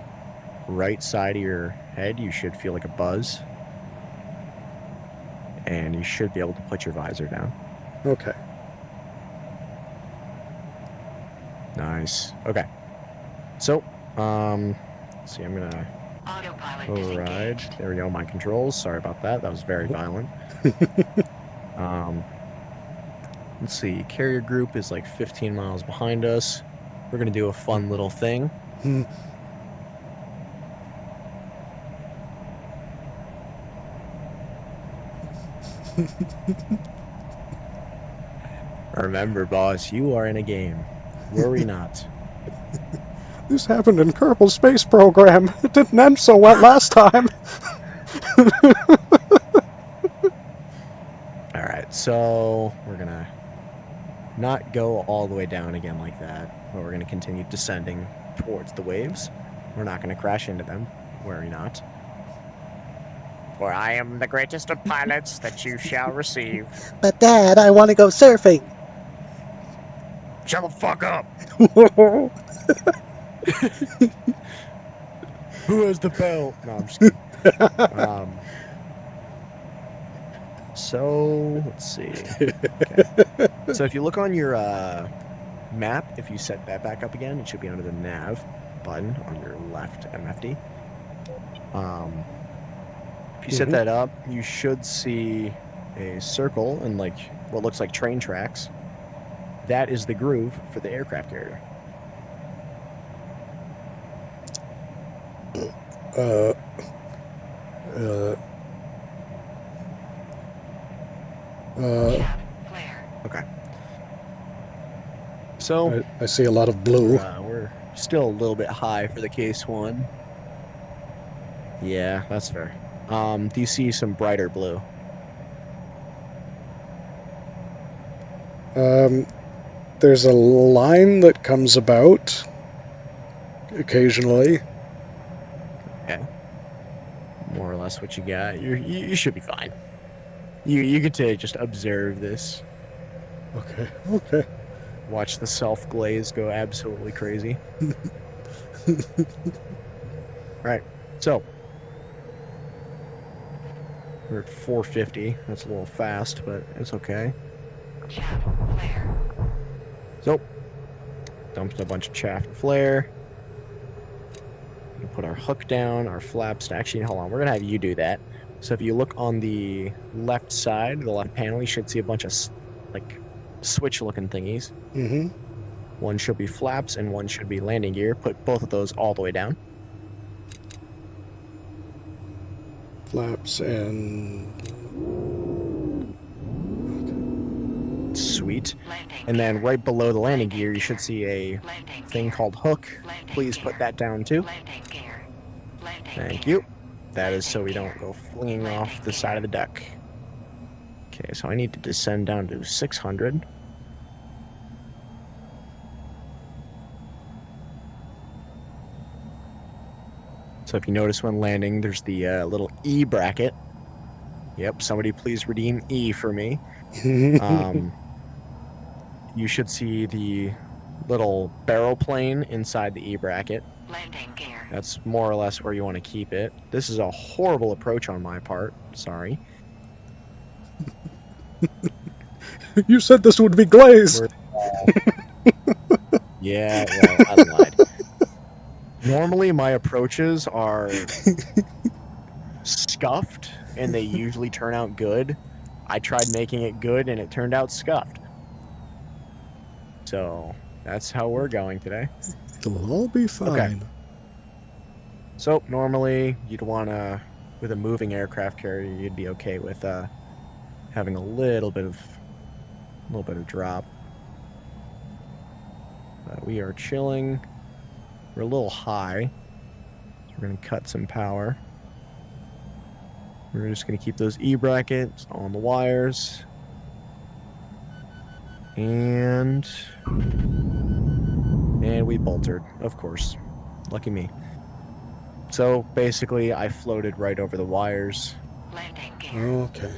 right side of your head, you should feel like a buzz. And you should be able to put your visor down. Okay. Nice. Okay. So, let's see, I'm gonna Autopilot override. disengaged. There we go, my controls. Sorry about that. That was very violent. Let's see, carrier group is like 15 miles behind us. We're gonna do a fun little thing. Hmm. Remember, boss, you are in a game. Worry not. This happened in Kerbal Space Program. It didn't end so well last time. All right, so we're gonna not go all the way down again like that, but we're gonna continue descending towards the waves. We're not gonna crash into them. Worry not. For I am the greatest of pilots that you shall receive. But Dad, I want to go surfing. Shut the fuck up! Who has the bell? No, I'm just kidding. So let's see. Okay. So if you look on your map, if you set that back up again, it should be under the nav button on your left MFD. If you set that up, you should see a circle and like what looks like train tracks. That is the groove for the aircraft carrier. Uh, uh, Flare. Okay. So I see a lot of blue. we're still a little bit high for the case one. Yeah, that's fair. Do you see some brighter blue? There's a line that comes about occasionally. Okay. More or less what you got. You should be fine. You get to just observe this. Okay. Watch the self glaze go absolutely crazy. Right. So we're at 450. That's a little fast, but it's okay. Chaff. Flare. So dumped a bunch of chaff and flare. Gonna put our hook down, our flaps. Actually, hold on. We're gonna have you do that. So if you look on the left side, the left panel, you should see a bunch of like switch-looking thingies. Mm-hmm. One should be flaps and one should be landing gear. Put both of those all the way down. Flaps and... Sweet. Landing. And then right below the landing gear, you should see a Landing thing gear. called hook. Landing Please gear. put that down too. Landing gear. Landing Thank gear. you. That is so we don't go flinging off the side of the deck. Okay, so I need to descend down to 600. So if you notice when landing, there's the little E bracket. Yep, somebody please redeem E for me. You should see the little barrel plane inside the E bracket. Landing gear. That's more or less where you want to keep it. This is a horrible approach on my part. Sorry. You said this would be glazed. Yeah, well, I lied. Normally, my approaches are scuffed, and they usually turn out good. I tried making it good, and it turned out scuffed. So, that's how we're going today. It'll all be fine. So, normally, you'd want to, with a moving aircraft carrier, you'd be okay with having a little bit of drop. But we are chilling. We're a little high. So we're going to cut some power. We're just going to keep those E brackets on the wires. And we bolted, of course. Lucky me. So basically, I floated right over the wires. Landing gear. Okay.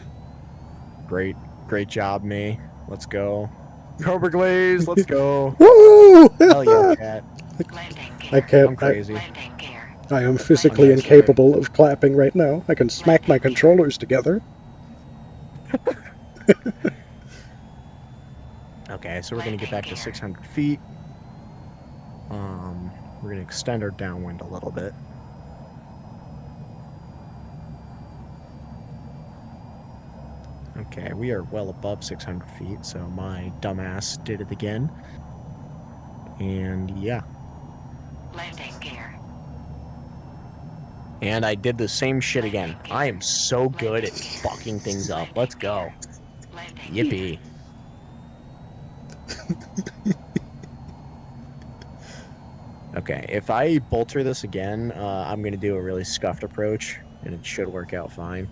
Great job, me. Let's go. Cobra Glaze, let's go. Woo! Hell yeah, cat. Landing gear. I can't. I'm crazy. Landing gear. I am physically That's incapable of clapping right now. I can smack my controllers together. Okay, so we're gonna get back to 600 feet. We're gonna extend our downwind a little bit. Okay, we are well above 600 feet, so my dumbass did it again. And yeah. Landing gear. And I did the same shit again. I am so good at fucking things up. Let's go. Landing gear. Yippee. Okay, if I bolter this again, I'm going to do a really scuffed approach, and it should work out fine.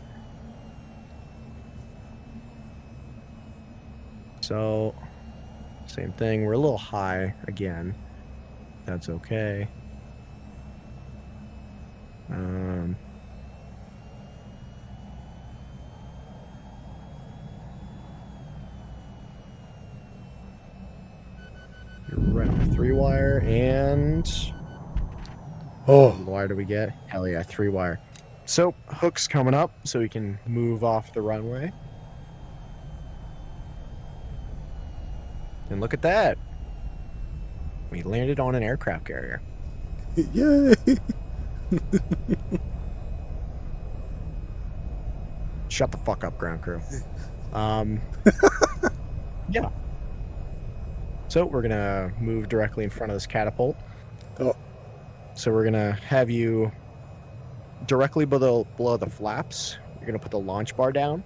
So, same thing. We're a little high again. That's okay. You're right on the 3-wire, and Oh, what wire do we get? Hell yeah, 3-wire. So, hook's coming up, so we can move off the runway. And look at that. We landed on an aircraft carrier. yay! Shut the fuck up, ground crew. Yeah. So we're gonna move directly in front of this catapult. Oh. So we're gonna have you directly below the flaps. You're gonna put the launch bar down.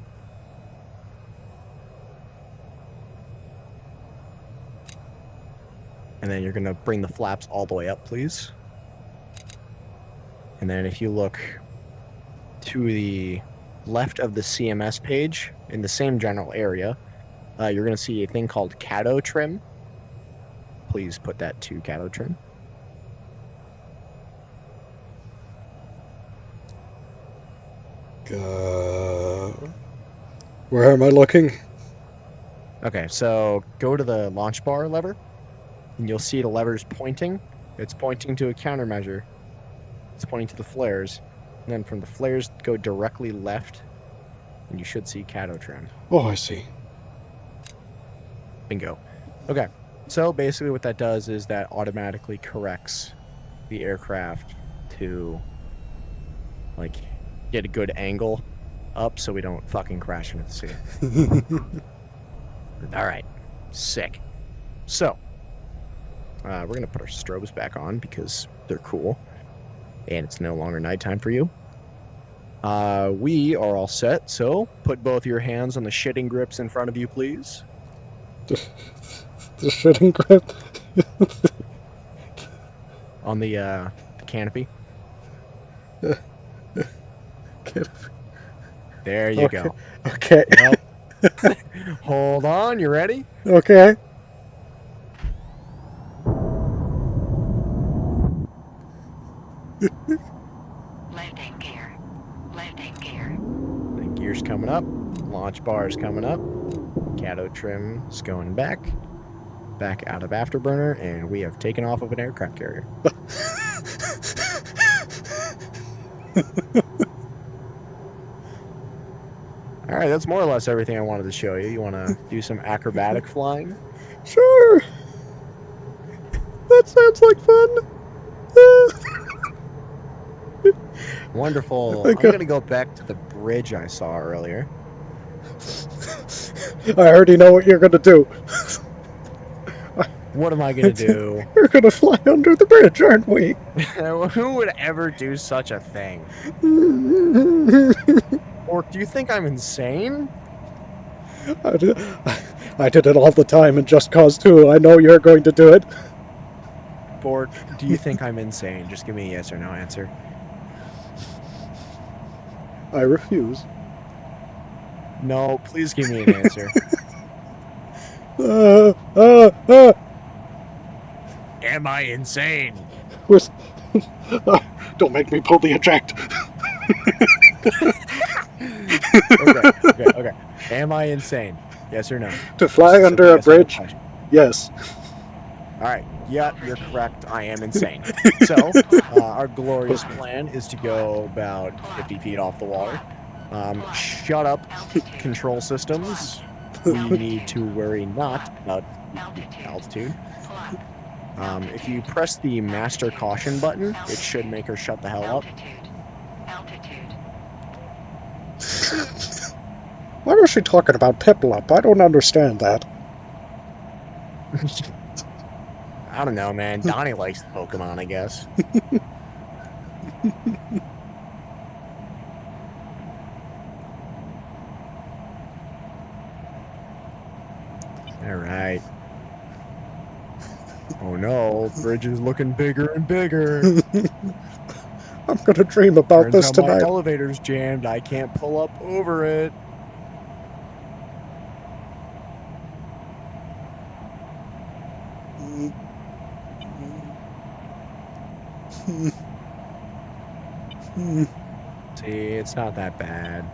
And then you're gonna bring the flaps all the way up, please. And then if you look to the left of the CMS page in the same general area, you're gonna see a thing called Cato trim. Please put that to Cato trim. Where am I looking? Okay, so go to the launch bar lever, and you'll see the lever's pointing. It's pointing to a countermeasure. It's pointing to the flares. And then from the flares, go directly left, and you should see Cato trim. Oh, I see. Bingo. Okay, so basically what that does is that automatically corrects the aircraft to, like, get a good angle up so we don't fucking crash into the sea. All right, sick. So, we're going to put our strobes back on because they're cool, and it's no longer nighttime for you. We are all set, so put both your hands on the shitting grips in front of you, please. The shitting grip? On the canopy. There you go. Okay. Yep. Hold on, you ready? Okay. Landing gear. Landing gear. The gear's coming up. Launch bar's coming up. Cato trim is going back. Back out of afterburner, and we have taken off of an aircraft carrier. All right, that's more or less everything I wanted to show you. You want to do some acrobatic flying? Sure. That sounds like fun. Wonderful. I'm going to go back to the bridge I saw earlier. I already know what you're going to do. What am I going to do? We're going to fly under the bridge, aren't we? Who would ever do such a thing? Or do you think I'm insane? I did it all the time in Just Cause 2. I know you're going to do it. Bork, do you think I'm insane? Just give me a yes or no answer. I refuse. No, please give me an answer. Am I insane? Don't make me pull the eject. Okay. Am I insane? Yes or no? To fly under a bridge? Yes. All right. Yeah, you're correct. I am insane. So, our glorious plan is to go about 50 feet off the water. Shut up, control systems. We need to worry not about altitude. If you press the master caution button, it should make her shut the hell up. Altitude. Why was she talking about Piplup? I don't understand that. I don't know, man. Donnie likes the Pokemon, I guess. All right. Oh no, bridge is looking bigger and bigger. I'm gonna dream about Turns this out tonight. my elevator's jammed. I can't pull up over it. See, it's not that bad.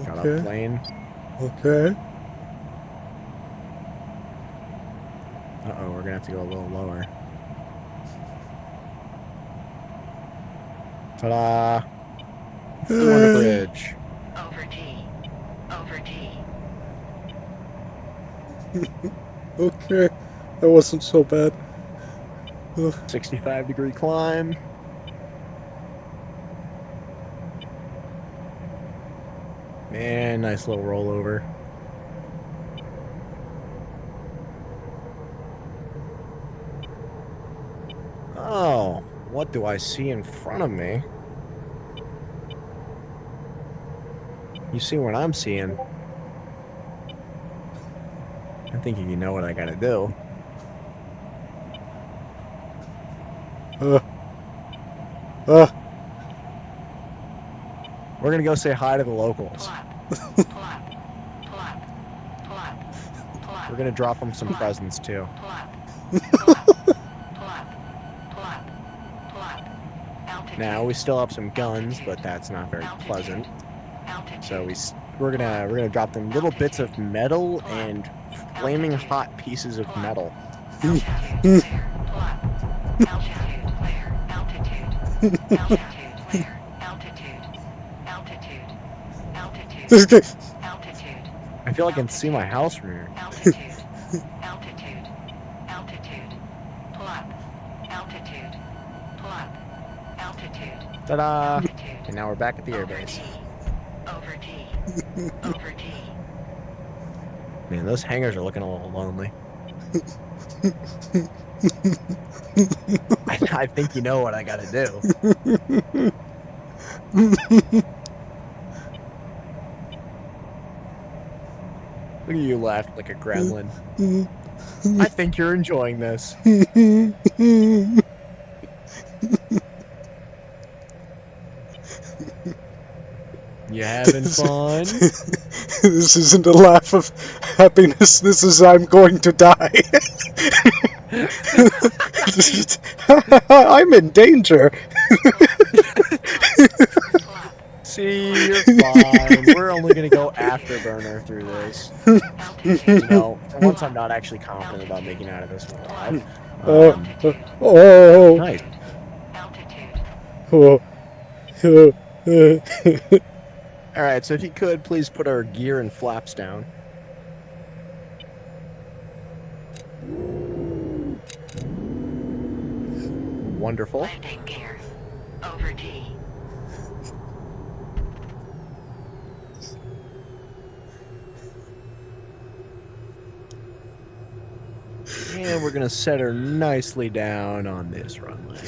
Got Okay. up plane. Okay. Uh-oh, we're gonna have to go a little lower. Ta-da! Flew on the bridge. Over G. Over G. Okay. That wasn't so bad. 65-degree climb. And nice little rollover. Oh, what do I see in front of me? You see what I'm seeing? I think you know what I gotta do. Uh, uh, We're gonna go say hi to the locals. Pull up. Pull up. Pull up. Pull up. Pull up. We're gonna drop them some presents too. Pull up. Pull up. Pull up. Pull up. Pull up. Altitude. Now we still have some guns, but that's not very pleasant. Altitude. So we're gonna drop them little bits of metal and flaming hot pieces of metal. Altitude clear. Pull up. Altitude clear. Altitude. Altitude clear. Altitude. Altitude. Altitude. Altitude. I feel like I can see my house from here. Altitude. Altitude. Altitude. Pull up. Altitude. Pull up. Altitude. Ta-da! Altitude. And now we're back at the airbase. Over T. Over T. Man, those hangars are looking a little lonely. I think you know what I gotta do. Look at you laughing like a gremlin. I think you're enjoying this. You having fun? This isn't a laugh of happiness. This is I'm going to die. I'm in danger. See, you're fine. We're only gonna go afterburner through this. You know, for once I'm not actually confident about making out of this one alive. Oh. Nice. Oh. Alright, so if you could, please put our gear and flaps down. Wonderful. Landing gear. Over T. And we're gonna set her nicely down on this runway.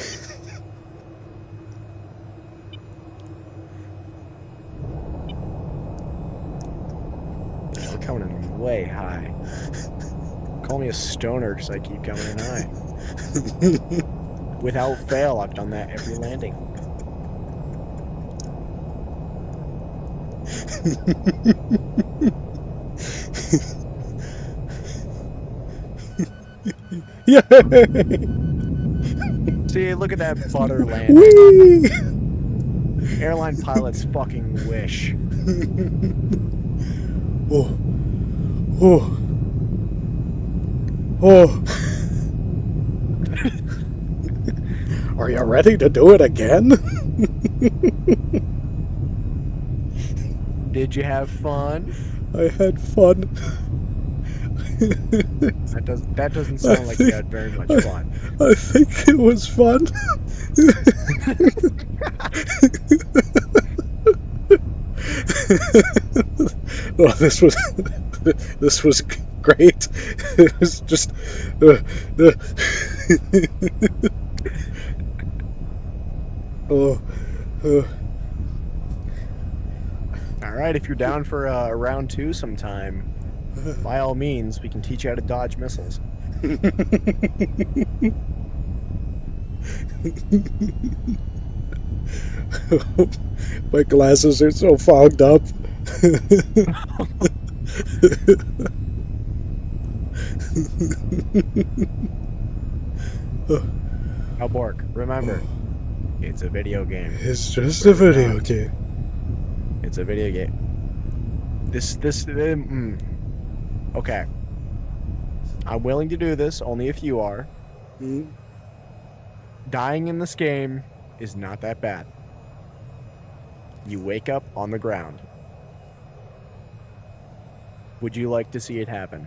We're coming in way high. Call me a stoner because I keep coming in high. Without fail, I've done that every landing. Yay! See, look at that butter landing. Whee! Airline pilots fucking wish. Oh. Oh. Oh. Are you ready to do it again? Did you have fun? I had fun. That doesn't sound like you had very much fun. I think it was fun. Oh, this was great. It was just oh. All right, if you're down for a round 2 sometime, by all means, we can teach you how to dodge missiles. My glasses are so fogged up. Now, Bork, remember, it's a video game. It's just a video game. It's a video game. Okay. I'm willing to do this, only if you are. Mm. Dying in this game is not that bad. You wake up on the ground. Would you like to see it happen?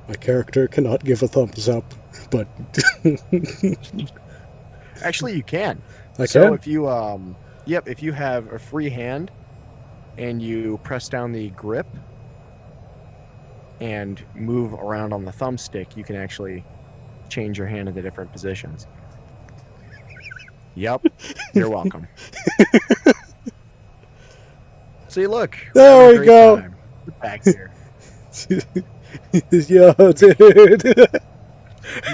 My character cannot give a thumbs up, but Actually, you can. I So can. if you if you have a free hand and you press down the grip and move around on the thumbstick, you can actually change your hand into different positions. Yep, you're welcome. See, look, we're having There a we great go. time back here. Yeah, dude.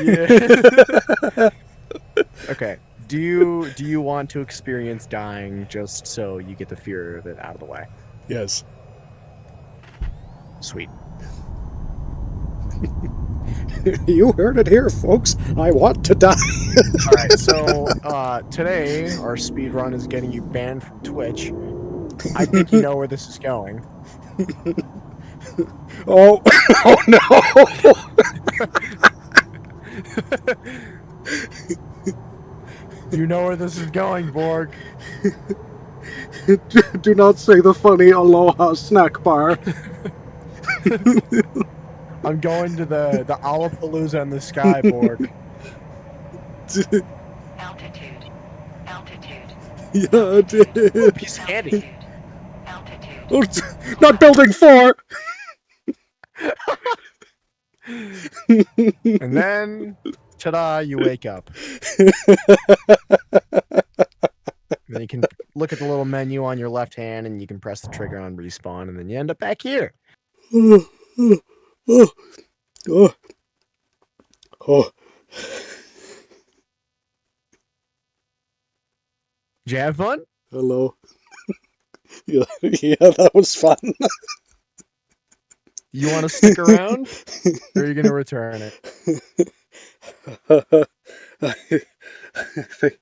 Yeah. Okay. Do you want to experience dying just so you get the fear of it out of the way? Yes. Sweet. You heard it here, folks. I want to die. All right. So today our speed run is getting you banned from Twitch. I think you know where this is going. Oh, oh no! You know where this is going, Borg. Do not say the funny Aloha snack bar. I'm going to the Alapalooza in the sky, Borg. Altitude. Altitude. Yeah, dude. Ooh, piece of candy. Altitude. Oh, not building 4. And then, ta-da! You wake up. Then you can look at the little menu on your left hand, and you can press the trigger on respawn, and then you end up back here. Oh, oh, oh, oh. Did you have fun? Hello. Yeah, that was fun. You want to stick around, or are you going to return it? I think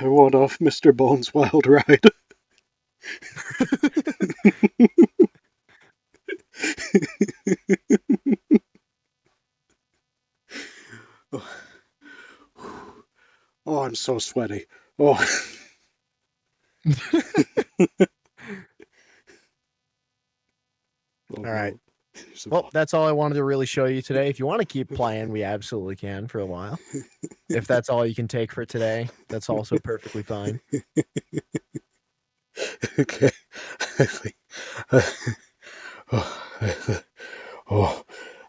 I want off Mr. Bones' wild ride. Oh, I'm so sweaty. Oh. All right. Well, that's all I wanted to really show you today. If you want to keep playing, we absolutely can for a while. If that's all you can take for today, that's also perfectly fine. Okay. I think,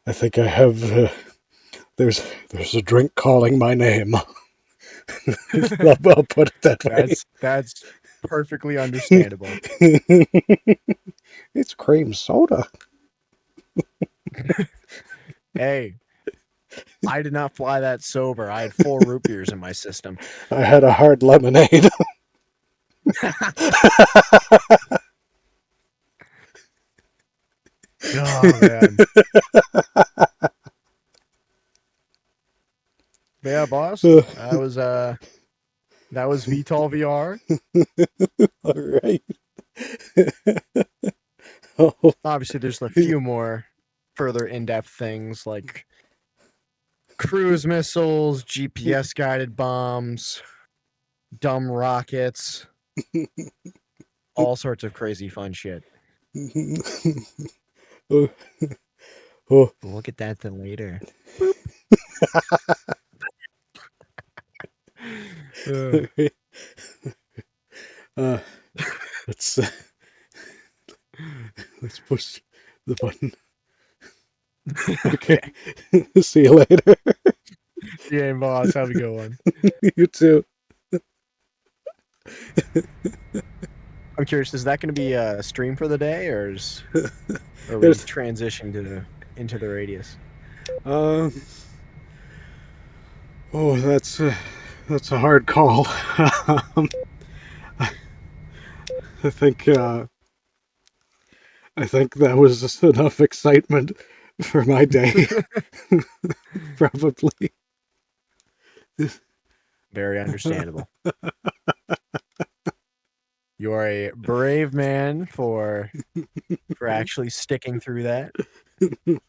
I think I have. There's a drink calling my name. I'll put it that way. That's perfectly understandable. It's cream soda. Hey, I did not fly that sober. I had 4 root beers in my system. I had a hard lemonade. Oh man. But yeah, boss. That was VTOL VR. All right. Oh. Obviously, there's a few more further in-depth things like cruise missiles, GPS guided bombs, dumb rockets, all sorts of crazy fun shit. Oh. We'll get that then later. Let's let's push the button. Okay. See you later. Yeah, boss. Have a good one. You too. I'm curious, is that going to be a stream for the day, or are we transitioning into the radius? Oh, that's a hard call. I think that was just enough excitement for my day. Probably. Very understandable. You are a brave man for actually sticking through that.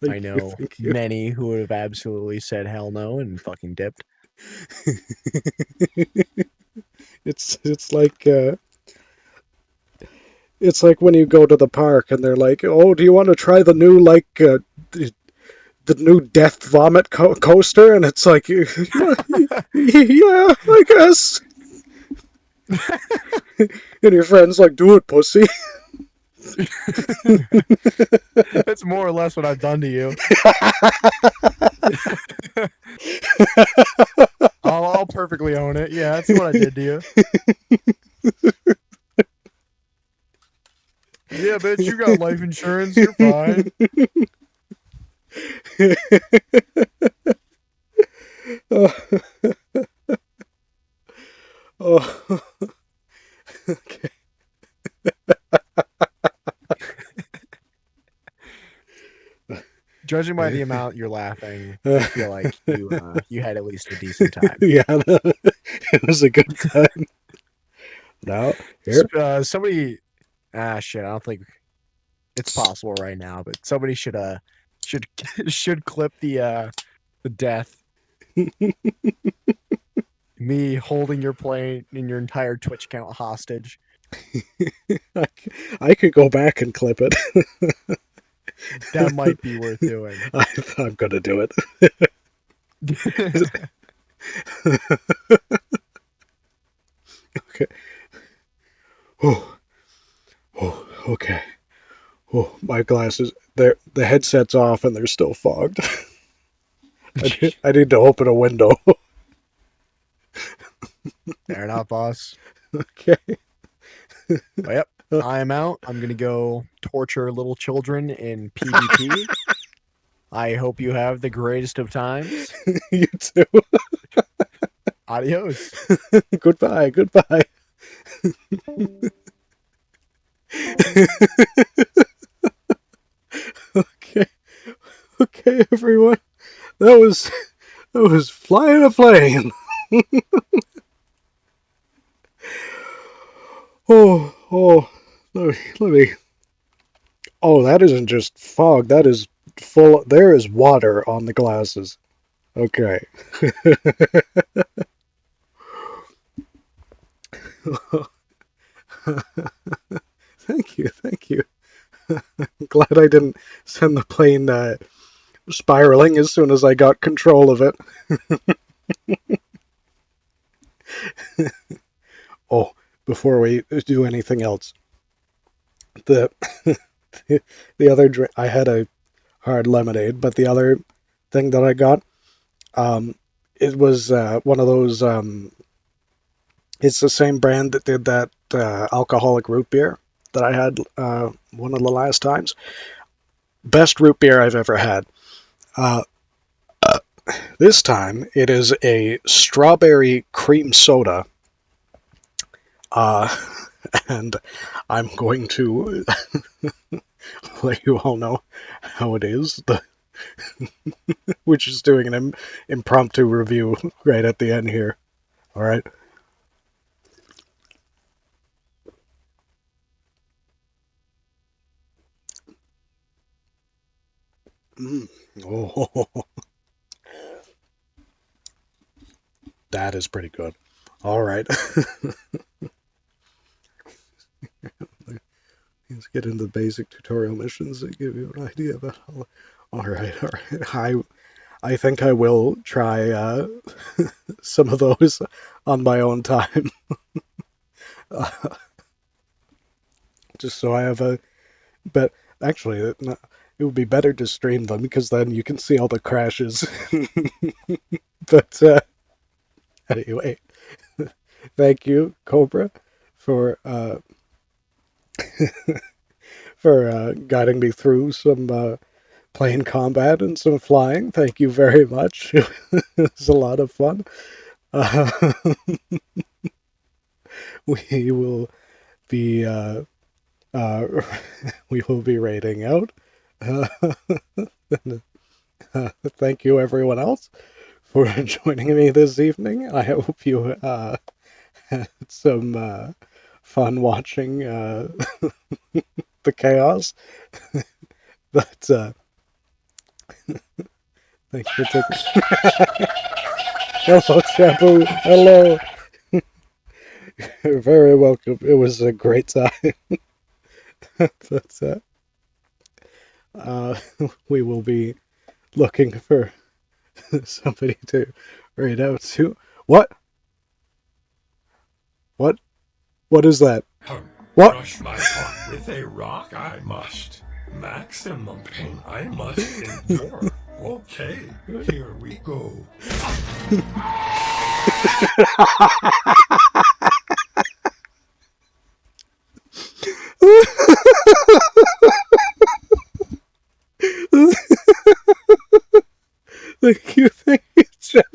I know many who would have absolutely said hell no and fucking dipped. It's like when you go to the park and they're like, "Oh, do you want to try the new the new Death Vomit coaster, and it's like, yeah, yeah, I guess. And your friend's like, do it, pussy. That's more or less what I've done to you. I'll perfectly own it. Yeah, that's what I did to you. Yeah, bitch, you got life insurance. You're fine. Oh, oh, okay. Judging by the amount you're laughing, I feel like you had at least a decent time. Yeah, no, it was a good time. Now, here. Somebody, shit, I don't think it's possible right now, but somebody should should clip the death. Me holding your plane and your entire Twitch account hostage. I could go back and clip it. That might be worth doing. I'm gonna do it. Okay. Oh, oh, okay. Oh, my glasses. The headset's off and they're still fogged. I need to open a window. Fair enough, boss. Okay. Well, yep, I am out. I'm gonna go torture little children in PvP. I hope you have the greatest of times. You too. Adios. Goodbye. Goodbye. Okay. Okay, everyone. That was flying a plane. Oh, let me. Oh, that isn't just fog. That is full. There is water on the glasses. Okay. Thank you, thank you. Glad I didn't send the plane spiraling as soon as I got control of it. Oh, before we do anything else, the the other drink, I had a hard lemonade, but the other thing that I got, it was one of those. It's the same brand that did that alcoholic root beer that I had one of the last times. Best root beer I've ever had. Uh, this time it is a strawberry cream soda, uh, and I'm going to let you all know how it is. We're just doing an impromptu review right at the end here. All right. Mm. Oh, that is pretty good. All right. Let's get into the basic tutorial missions that give you an idea about how. All right, all right. I think I will try some of those on my own time, uh, just so I have a. But actually, it would be better to stream them because then you can see all the crashes. But anyway, thank you, Cobra, for guiding me through some plane combat and some flying. Thank you very much. It was a lot of fun. Uh, we will be uh, we will be raiding out. Uh, Thank you, everyone else, for joining me this evening. I hope you had some fun watching the chaos. But thanks for taking. Hello, Shabu. Hello. You're very welcome. It was a great time. But we will be looking for somebody to read out to. What? What? What is that? What? Crush my heart with a rock I must. Maximum pain I must endure. Okay, here we go. Thank you, Jeff,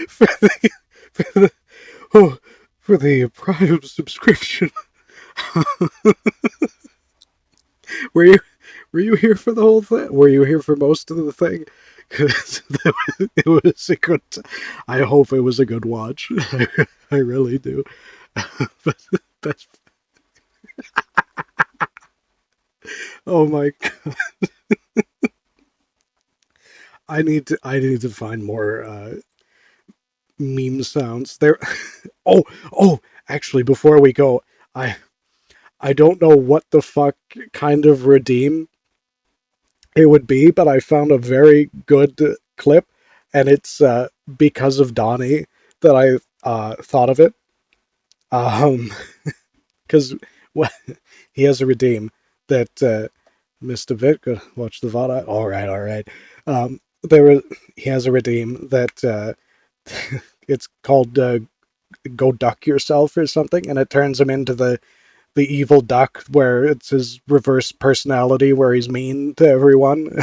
for the for the oh, for the Prime subscription. were you were you here for the whole thing? Were you here for most of the thing? Because it was a good. I hope it was a good watch. I really do. But that's. Oh my god! I need to find more meme sounds. There. Oh. Actually, before we go, I I don't know what the fuck kind of redeem it would be, but I found a very good clip, and it's because of Donnie that I thought of it. Because well, he has a redeem that Mr. Vitka watch the VOD. All right. He has a redeem that it's called "Go Duck Yourself" or something, and it turns him into the evil duck, where it's his reverse personality, where he's mean to everyone.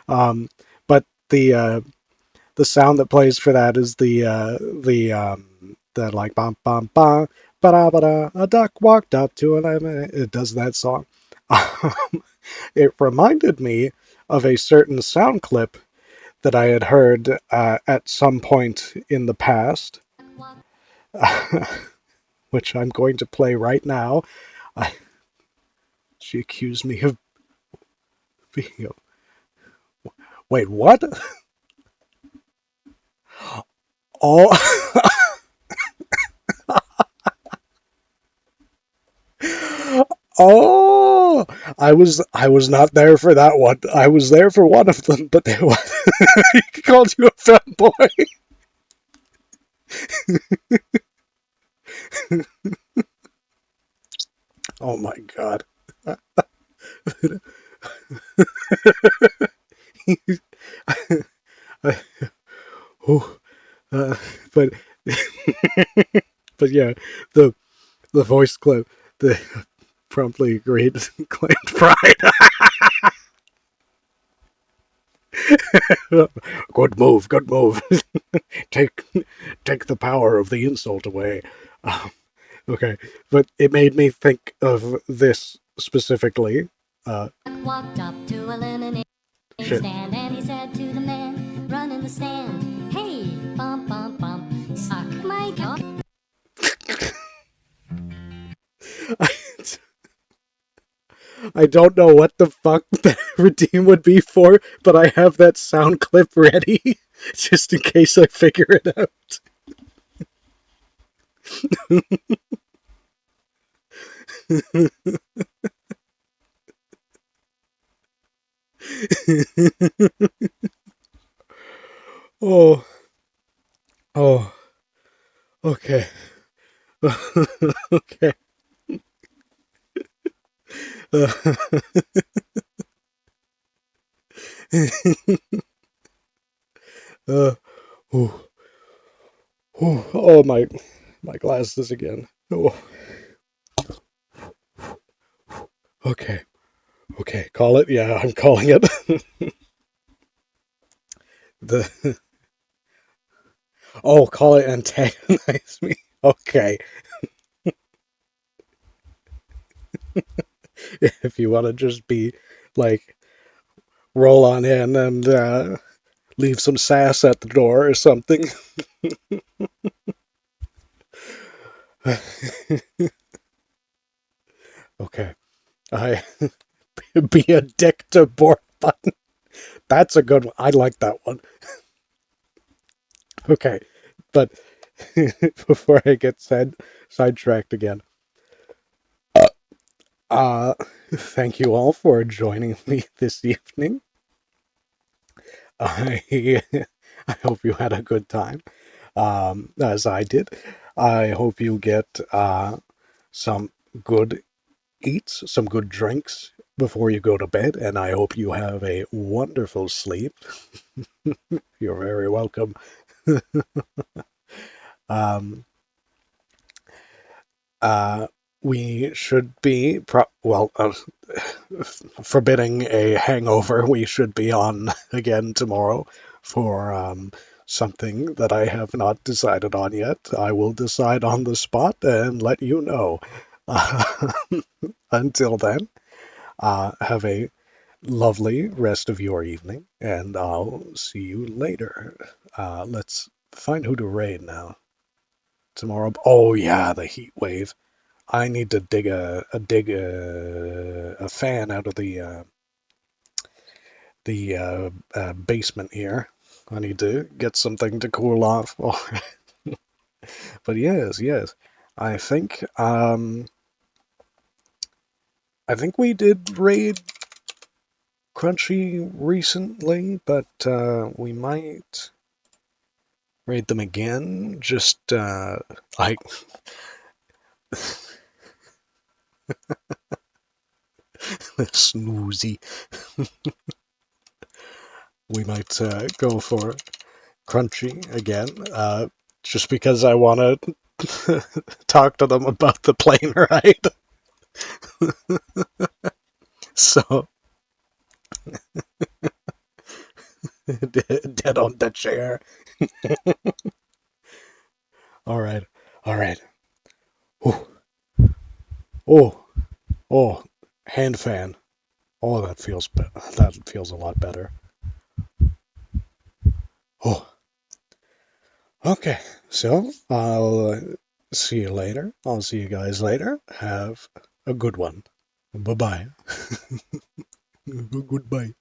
um, but the sound that plays for that is the like bum bum bum ba da ba da. A duck walked up to an. It does that song. It reminded me of a certain sound clip that I had heard at some point in the past, which I'm going to play right now. I, she accused me of being. Wait, what? Oh, oh! I was not there for that one. I was there for one of them, but they he called you a femboy. Oh my god. Oh, but but yeah, the the voice clip, the promptly agreed, claimed pride. Good move, good move. take take the power of the insult away. Um, okay, but it made me think of this specifically. Walked up to a lemonade Shit. stand and he said to the man running the stand, "Hey, bump, bump, bump, suck my cock." I don't know what the fuck that redeem would be for, but I have that sound clip ready just in case I figure it out. Oh, oh, okay. Okay. uh, oh, oh, my glasses again. Oh, okay. Okay, call it. Yeah, I'm calling it. the call it antagonize me. Okay, if you want to just be like roll on in and leave some sass at the door or something. Okay, I be a dick to Bork'd button. That's a good one. I like that one. Okay, but before I get sidetracked again, thank you all for joining me this evening. I I hope you had a good time, as I did. I hope you get some good eats, some good drinks before you go to bed, and I hope you have a wonderful sleep. You're very welcome. Um, uh, we should be, forbidding a hangover, we should be on again tomorrow for something that I have not decided on yet. I will decide on the spot and let you know. Until then, have a lovely rest of your evening, and I'll see you later. Let's find who to raid now. Tomorrow. Oh yeah, the heat wave. I need to dig a fan out of the basement here. I need to get something to cool off. But yes, yes. I think I think we did raid Crunchy recently, but we might raid them again. Just like snoozy. We might go for Crunchy again, just because I want to talk to them about the plane ride. So dead on the chair. All right, all right. Oh, oh, oh, hand fan. Oh, that feels a lot better. Oh, okay. So I'll see you later. I'll see you guys later. Have a good one. Bye bye. Goodbye.